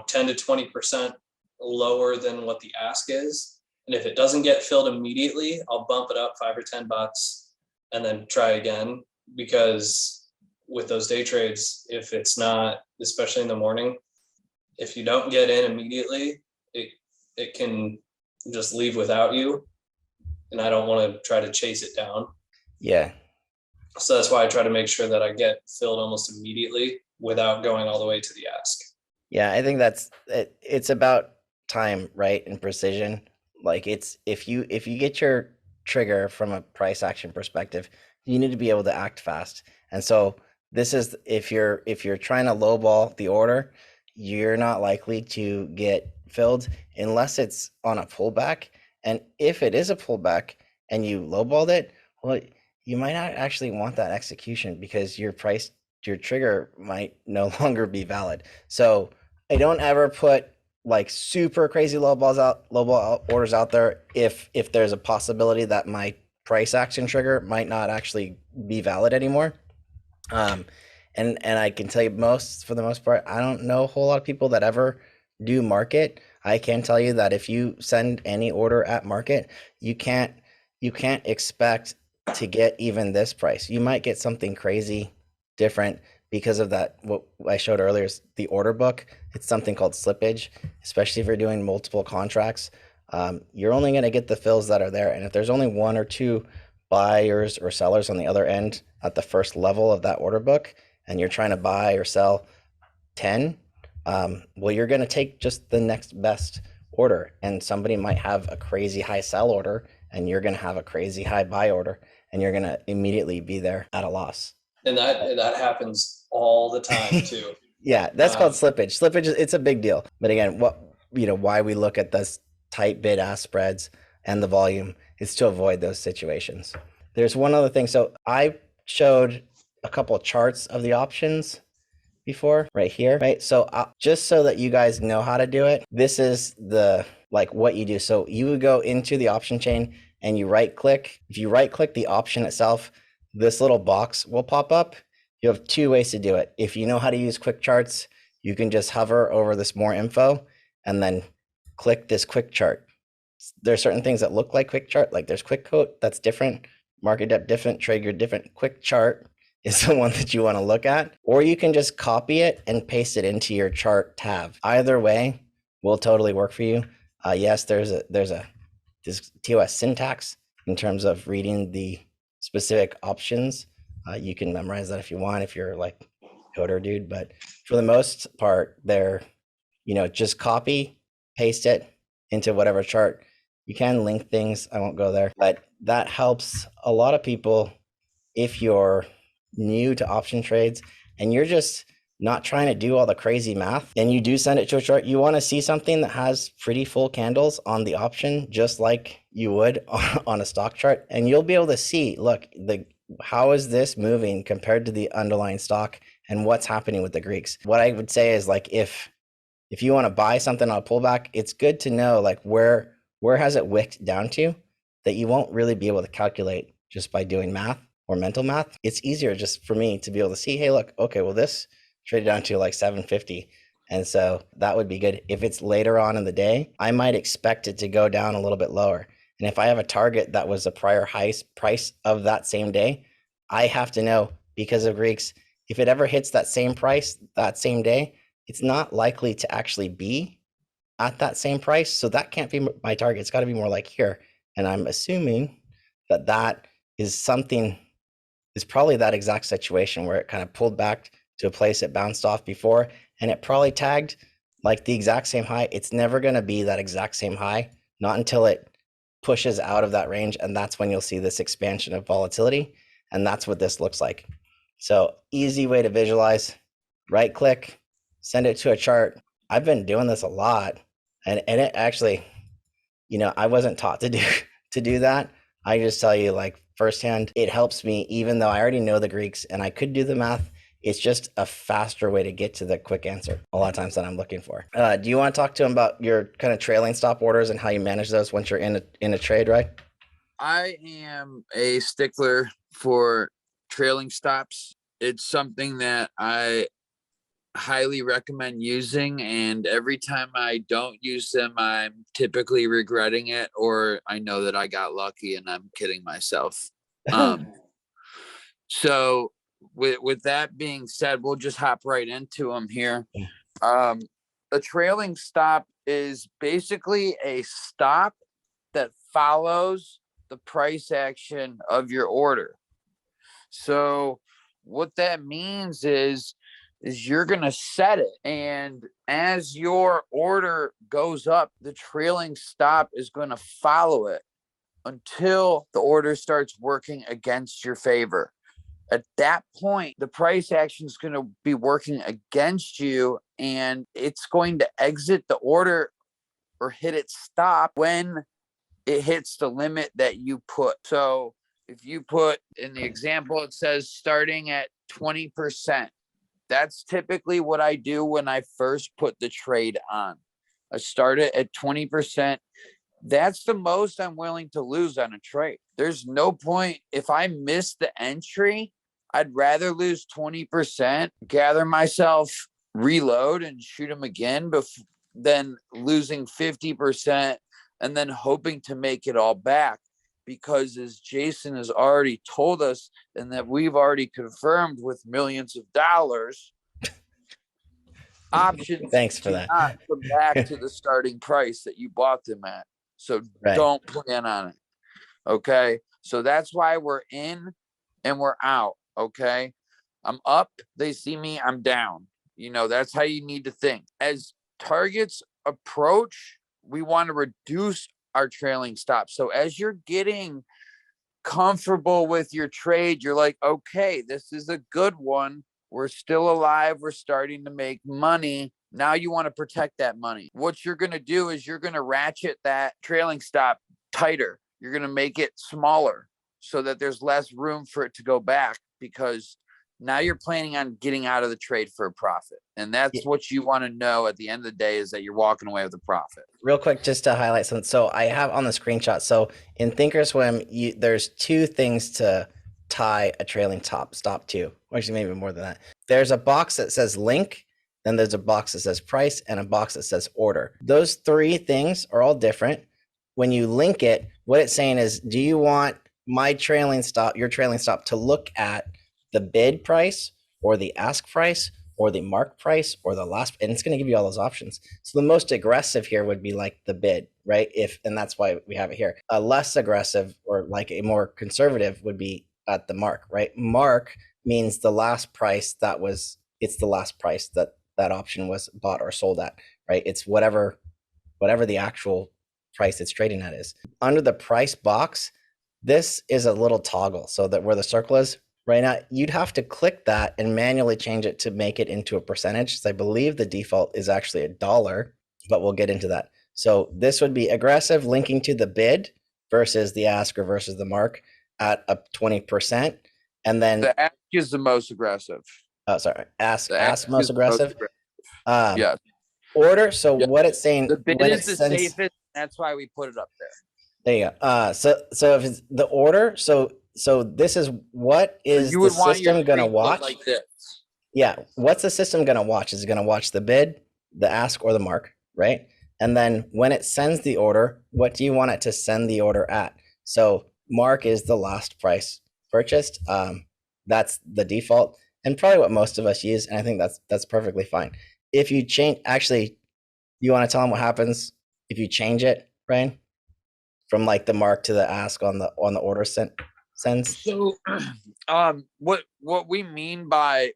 10 to 20% lower than what the ask is. And if it doesn't get filled immediately, I'll bump it up $5 or $10 and then try again. Because with those day trades, if it's not, especially in the morning, if you don't get in immediately, it can just leave without you. And I don't want to try to chase it down. Yeah. So that's why I try to make sure that I get filled almost immediately without going all the way to the ask. Yeah, I think it's about time, right? And precision. Like, it's if you get your trigger from a price action perspective, you need to be able to act fast. And so this is, if you're trying to lowball the order, you're not likely to get filled unless it's on a pullback. And if it is a pullback and you lowballed it, well, you might not actually want that execution, because your trigger might no longer be valid. So I don't ever put like super crazy lowball orders out there if there's a possibility that my price action trigger might not actually be valid anymore. And I can tell you for the most part, I don't know a whole lot of people that ever do market. I can tell you that if you send any order at market, you can't expect to get even this price. You might get something crazy different because of that. What I showed earlier is the order book. It's something called slippage, especially if you're doing multiple contracts. You're only going to get the fills that are there. And if there's only one or two buyers or sellers on the other end at the first level of that order book, and you're trying to buy or sell 10, well, you're going to take just the next best order. And somebody might have a crazy high sell order, and you're going to have a crazy high buy order, and you're going to immediately be there at a loss. And that happens all the time too. Yeah, that's called slippage. Slippage, it's a big deal. But again, why we look at this tight bid ask spreads and the volume is to avoid those situations. There's one other thing. So I showed a couple of charts of the options before right here, right? So just so that you guys know how to do it, this is what you do. So you would go into the option chain and you right click. If you right click the option itself, this little box will pop up. You have two ways to do it. If you know how to use quick charts, you can just hover over this more info and then click this quick chart. There are certain things that look like quick chart, like there's quick quote, that's different, market depth different, trigger different. Quick chart is the one that you want to look at, or you can just copy it and paste it into your chart tab. Either way will totally work for you. Yes, there's this TOS syntax in terms of reading the specific options. You can memorize that if you want, if you're like coder dude, but for the most part, they're, just copy, paste it into whatever chart. You can link things. I won't go there, but that helps a lot of people if you're new to option trades and you're just not trying to do all the crazy math and you do send it to a chart. You want to see something that has pretty full candles on the option, just like you would on a stock chart. And you'll be able to see, look, how is this moving compared to the underlying stock and what's happening with the Greeks. What I would say is, like, if you want to buy something on a pullback, it's good to know like where has it wicked down to, that you won't really be able to calculate just by doing math or mental math. It's easier just for me to be able to see, hey, look, okay, well, this traded down to like 750. And so that would be good. If it's later on in the day, I might expect it to go down a little bit lower. And if I have a target that was the prior highest price of that same day, I have to know, because of Greeks, if it ever hits that same price that same day, it's not likely to actually be at that same price. So that can't be my target. It's got to be more like here. And I'm assuming that is probably that exact situation where it kind of pulled back to a place it bounced off before, and it probably tagged like the exact same high. It's never going to be that exact same high, not until it pushes out of that range. And that's when you'll see this expansion of volatility. And that's what this looks like. So easy way to visualize, right click, send it to a chart. I've been doing this a lot, and it actually, I wasn't taught to do that. I just tell you, like, firsthand, it helps me, even though I already know the Greeks and I could do the math. It's just a faster way to get to the quick answer a lot of times that I'm looking for. Do you want to talk to him about your kind of trailing stop orders and how you manage those once you're in a trade, right? I am a stickler for trailing stops. It's something that I highly recommend using, and every time I don't use them, I'm typically regretting it, or I know that I got lucky and I'm kidding myself. So with that being said, we'll just hop right into them here. A trailing stop is basically a stop that follows the price action of your order. So what that means is you're going to set it, and as your order goes up, the trailing stop is going to follow it until the order starts working against your favor. At that point, the price action is going to be working against you, and it's going to exit the order or hit its stop when it hits the limit that you put. So if you put in the example, it says starting at 20%. That's typically what I do when I first put the trade on. I start it at 20%. That's the most I'm willing to lose on a trade. There's no point. If I miss the entry, I'd rather lose 20%, gather myself, reload, and shoot them again than losing 50% and then hoping to make it all back. Because as Jason has already told us, and that we've already confirmed with millions of dollars, options Thanks for do that. not come back to the starting price that you bought them at. So Right. don't plan on it. Okay. So that's why we're in and we're out. Okay. I'm up. They see me. I'm down. You know, that's how you need to think. As targets approach, we want to reduce our trailing stop. So as you're getting comfortable with your trade, you're like, okay, this is a good one. We're still alive. We're starting to make money. Now you want to protect that money. What you're going to do is you're going to ratchet that trailing stop tighter. You're going to make it smaller so that there's less room for it to go back, because now you're planning on getting out of the trade for a profit. And that's what you want to know at the end of the day, is that you're walking away with a profit. Real quick, just to highlight something. So I have on the screenshot. So in Thinkorswim, there's two things to tie a trailing stop to, or actually maybe more than that. There's a box that says link, then there's a box that says price, and a box that says order. Those three things are all different. When you link it, what it's saying is, do you want my trailing stop, your trailing stop, to look at the bid price or the ask price or the mark price or the last, and it's going to give you all those options. So the most aggressive here would be like the bid, right? And that's why we have it here. A less aggressive, or like a more conservative, would be at the mark, right? Mark means the last price it's the last price that option was bought or sold at, right? It's whatever the actual price it's trading at is. Under the price box, this is a little toggle, so that where the circle is right now, you'd have to click that and manually change it to make it into a percentage. So I believe the default is actually $1, but we'll get into that. So this would be aggressive, linking to the bid versus the ask or versus the mark at a 20%. And then the ask is the most aggressive. Oh, sorry. Ask is most the aggressive. Yeah. Order. So Yeah. what it's saying, The bid when is the safest. That's why we put it up there. There you go. So if it's the order, so this is what is You the would want your system going to screen to look watch? like this. Yeah. What's the system going to watch? Is it going to watch the bid, the ask, or the mark, right? And then when it sends the order, what do you want it to send the order at? So mark is the last price purchased. That's the default, and probably what most of us use. And I think that's perfectly fine. If you change, actually, you want to tell them what happens if you change it, Ryan, from like the mark to the ask on the order sends? So, what we mean by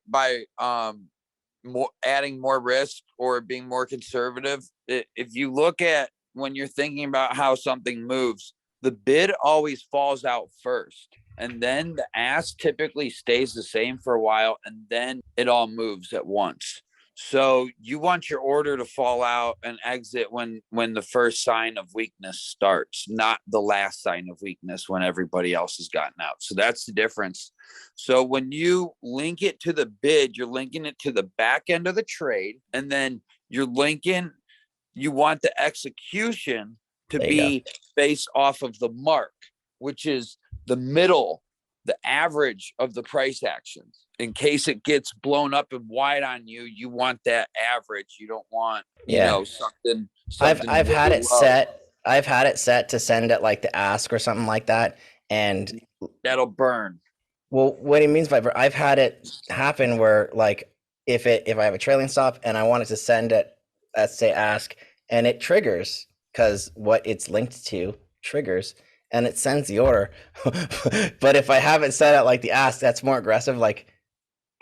more adding more risk or being more conservative, if you look at when you're thinking about how something moves, the bid always falls out first, and then the ask typically stays the same for a while, and then it all moves at once. So you want your order to fall out and exit when the first sign of weakness starts, not the last sign of weakness when everybody else has gotten out. So that's the difference. So when you link it to the bid, you're linking it to the back end of the trade, and then you want the execution to be based off of the mark, which is the middle, the average of the price actions. In case it gets blown up and wide on you, you want that average. You don't want, something I've had it low. set. I've had it set to send it like the ask or something like that, and that'll burn. Well, what he means by I've had it happen where, like, if I have a trailing stop and I want it to send it, let's say ask, and it triggers because what it's linked to triggers, and it sends the order. But if I have it set at like the ask, that's more aggressive. Like,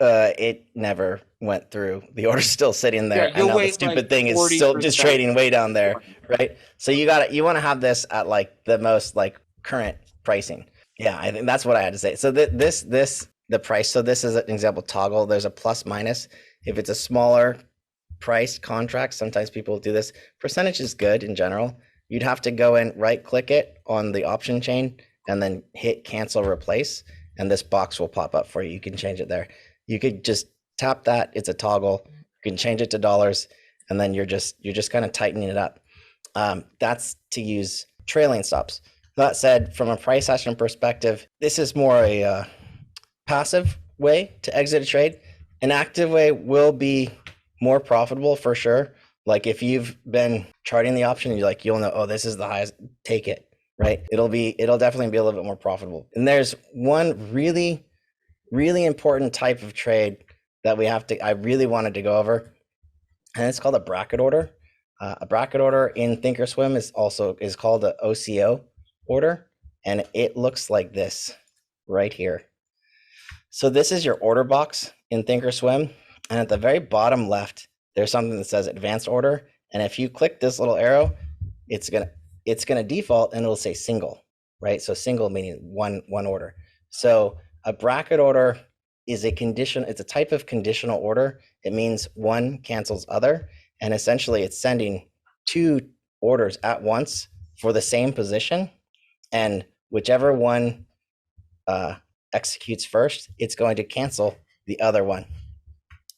it never went through. The order's still sitting there, and now the stupid thing is still just trading way down there, right? So you want to have this at like the most like current pricing. Yeah, I think that's what I had to say. So the price. So this is an example toggle. There's a plus minus. If it's a smaller price contract, sometimes people do this. Percentage is good in general. You'd have to go in, right click it on the option chain, and then hit cancel replace, and this box will pop up for you. You can change it there. You could just tap that. It's a toggle. You can change it to dollars, and then you're just kind of tightening it up. That's to use trailing stops. That said, from a price action perspective, this is more a passive way to exit a trade. An active way will be more profitable for sure. Like if you've been charting the option, you'll know, oh, this is the highest, take it, right? It'll definitely be a little bit more profitable. And there's one really, really important type of trade that I really wanted to go over, and it's called a bracket order. A bracket order in Thinkorswim is called an OCO order, and it looks like this right here. So this is your order box in Thinkorswim, and at the very bottom left, there's something that says advanced order, and if you click this little arrow, it's gonna default and it'll say single, right? So single meaning one order. So a bracket order is it's a type of conditional order. It means one cancels other, and essentially it's sending two orders at once for the same position, and whichever one executes first, it's going to cancel the other one.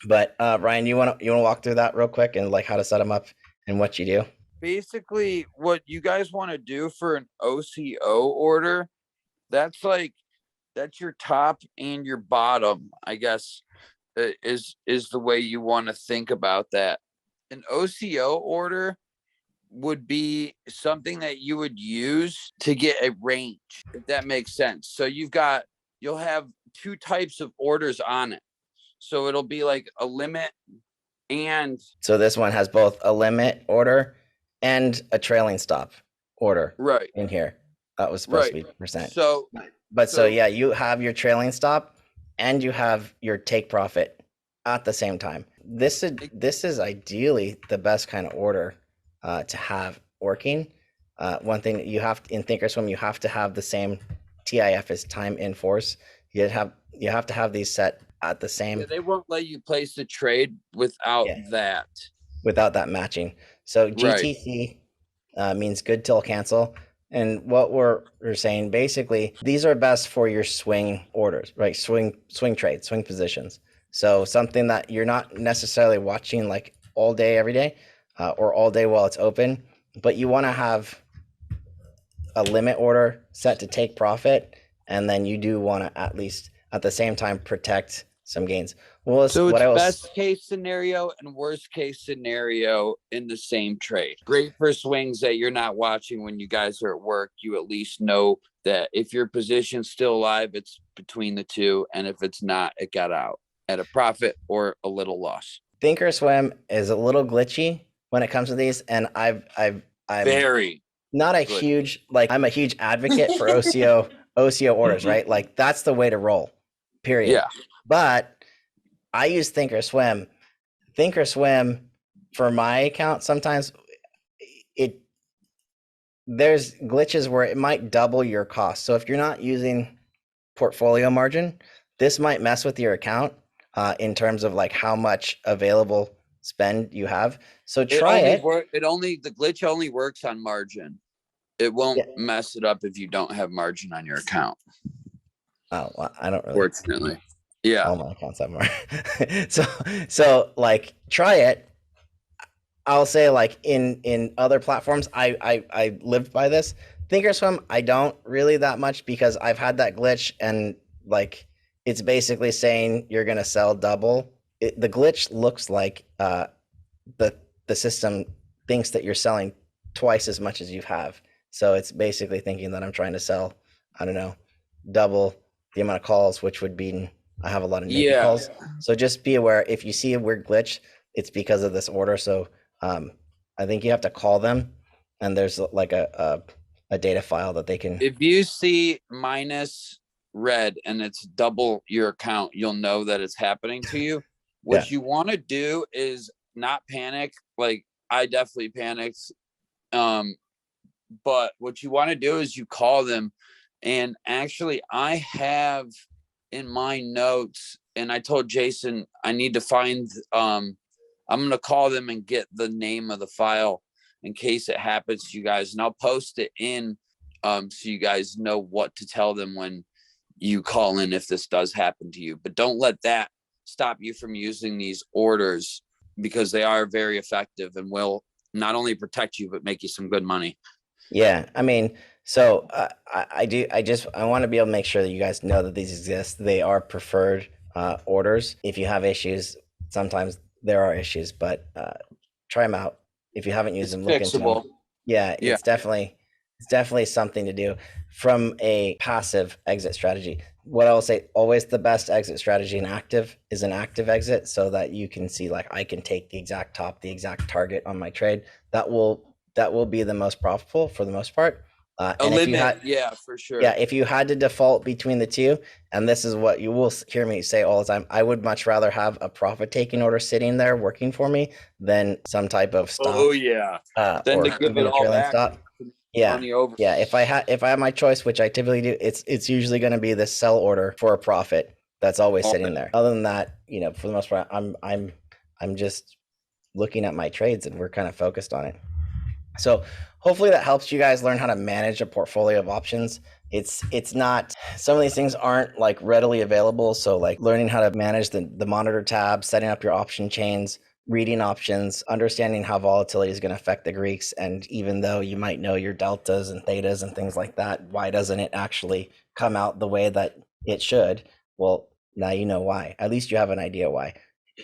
But Ryan, you want to walk through that real quick and like how to set them up and what you do? Basically, what you guys want to do for an OCO order, that's your top and your bottom, I guess, is the way you want to think about that. An OCO order would be something that you would use to get a range, if that makes sense. So you'll have two types of orders on it. So it'll be like a limit and. So this one has both a limit order and a trailing stop order Right in here. That was supposed to be percent. So yeah, you have your trailing stop and you have your take profit at the same time. This is ideally the best kind of order to have working. One thing that you have in Thinkorswim, you have to have the same TIF as time in force. You have to have these set at the same. Yeah, they won't let you place the trade without that. Without that matching. So GTC means good till cancel. And what we're saying, basically, these are best for your swing orders, right? Swing trades, swing positions. So something that you're not necessarily watching like all day, every day, or all day while it's open, but you want to have a limit order set to take profit. And then you do want to at least at the same time protect some gains. Well, so it's best case scenario and worst case scenario in the same trade. Great for swings that you're not watching when you guys are at work. You at least know that if your position's still alive, it's between the two, and if it's not, it got out at a profit or a little loss. Thinkorswim is a little glitchy when it comes to these, and I'm very not a huge I'm a huge advocate for OCO orders, right? Like that's the way to roll. Period. Yeah. But I use Thinkorswim. Thinkorswim for my account, sometimes there's glitches where it might double your cost. So if you're not using portfolio margin, this might mess with your account in terms of like how much available spend you have. So try it. The glitch only works on margin. It won't mess it up if you don't have margin on your account. Oh, well, I don't really. Fortunately. Yeah. All my accounts have more. so like try it. I'll say like in other platforms, I lived by this. Thinkorswim, I don't really that much because I've had that glitch and like it's basically saying you're gonna sell double. The glitch looks like the system thinks that you're selling twice as much as you have. So it's basically thinking that I'm trying to sell, I don't know, double the amount of calls, which would be I have a lot of naked calls. So just be aware if you see a weird glitch, it's because of this order. So I think you have to call them, and there's like a data file that they can. If you see minus red and it's double your account, you'll know that it's happening to you. What you want to do is not panic. Like I definitely panicked. But what you want to do is you call them. And actually, I have in my notes, and I told Jason, I need to find, I'm going to call them and get the name of the file in case it happens to you guys. And I'll post it in so you guys know what to tell them when you call in if this does happen to you. But don't let that stop you from using these orders because they are very effective and will not only protect you, but make you some good money. Yeah, I mean, so I want to be able to make sure that you guys know that these exist. They are preferred orders. If you have issues, sometimes there are issues, but try them out. If you haven't used It's them, look into them. fixable. Yeah, Yeah. it's definitely something to do from a passive exit strategy. What I will say, always the best exit strategy in active is an active exit, so that you can see, like, I can take the exact top, the exact target on my trade. That will be the most profitable for the most part. A And if you limit, had, yeah, for sure. yeah, if you had to default between the two, and this is what you will hear me say all the time, I would much rather have a profit taking order sitting there working for me than some type of stop. Oh yeah. Then Or to give even it a all trailing back stop. and put Yeah. money over. Yeah. If I have my choice, which I typically do, it's usually going to be the sell order for a profit that's always sitting there. Other than that, for the most part, I'm just looking at my trades, and we're kind of focused on it. So hopefully that helps you guys learn how to manage a portfolio of options. It's not, some of these things aren't like readily available. So like learning how to manage the monitor tab, setting up your option chains, reading options, understanding how volatility is going to affect the Greeks. And even though you might know your deltas and thetas and things like that, why doesn't it actually come out the way that it should? Well, now you know why. At least you have an idea why.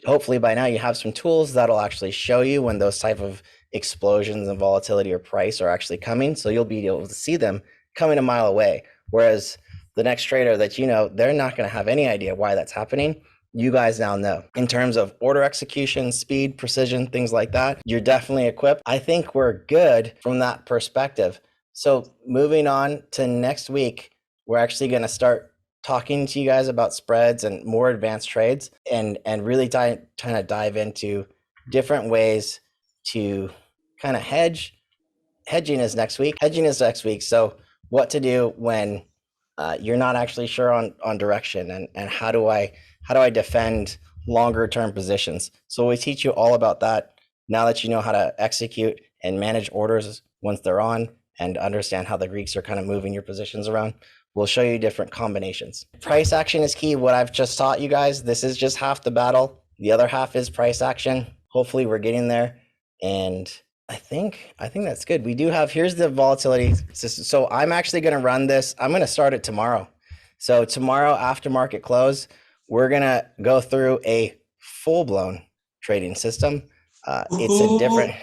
Hopefully by now you have some tools that'll actually show you when those type of explosions in volatility or price are actually coming. So you'll be able to see them coming a mile away. Whereas the next trader that they're not going to have any idea why that's happening. You guys now know. In terms of order execution, speed, precision, things like that, you're definitely equipped. I think we're good from that perspective. So moving on to next week, we're actually going to start talking to you guys about spreads and more advanced trades, and really trying to dive into different ways to kind of hedge. Hedging is next week. So what to do when you're not actually sure on direction, and how do I defend longer term positions. So we teach you all about that now that you know how to execute and manage orders once they're on, and understand how the Greeks are kind of moving your positions around. We'll show you different combinations. Price action is key. What I've just taught you guys, this is just half the battle. The other half is price action. Hopefully we're getting there. And I think that's good. We do have, here's the volatility system. So I'm actually going to run this. I'm going to start it tomorrow. So tomorrow after market close, we're going to go through a full-blown trading system. It's a different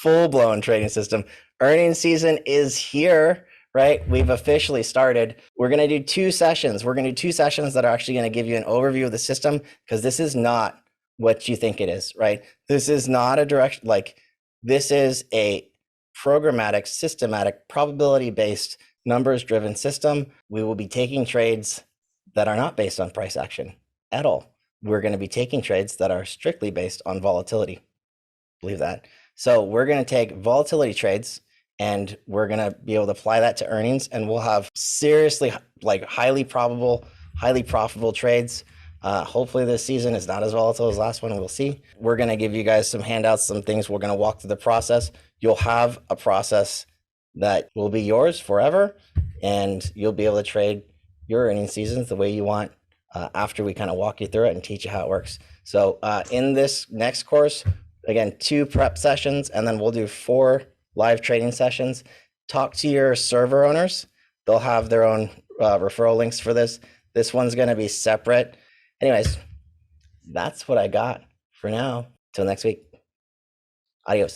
full-blown trading system. Earnings season is here, right? We've officially started. We're going to do two sessions. We're going to do two sessions that are actually going to give you an overview of the system, because this is not what you think it is, right? This is not a direct, like, this is a programmatic, systematic, probability-based, numbers-driven system. We will be taking trades that are not based on price action at all. We're going to be taking trades that are strictly based on volatility. Believe that. So we're going to take volatility trades, and we're going to be able to apply that to earnings, and we'll have seriously, like, highly profitable trades. Hopefully this season is not as volatile as last one. We'll see. We're going to give you guys some handouts, some things. We're going to walk through the process. You'll have a process that will be yours forever, and you'll be able to trade your earnings seasons the way you want after we kind of walk you through it and teach you how it works. So in this next course, again, 2 prep sessions, and then we'll do 4 live trading sessions. Talk to your server owners. They'll have their own referral links for this. This one's going to be separate. Anyways, that's what I got for now. Till next week. Adios.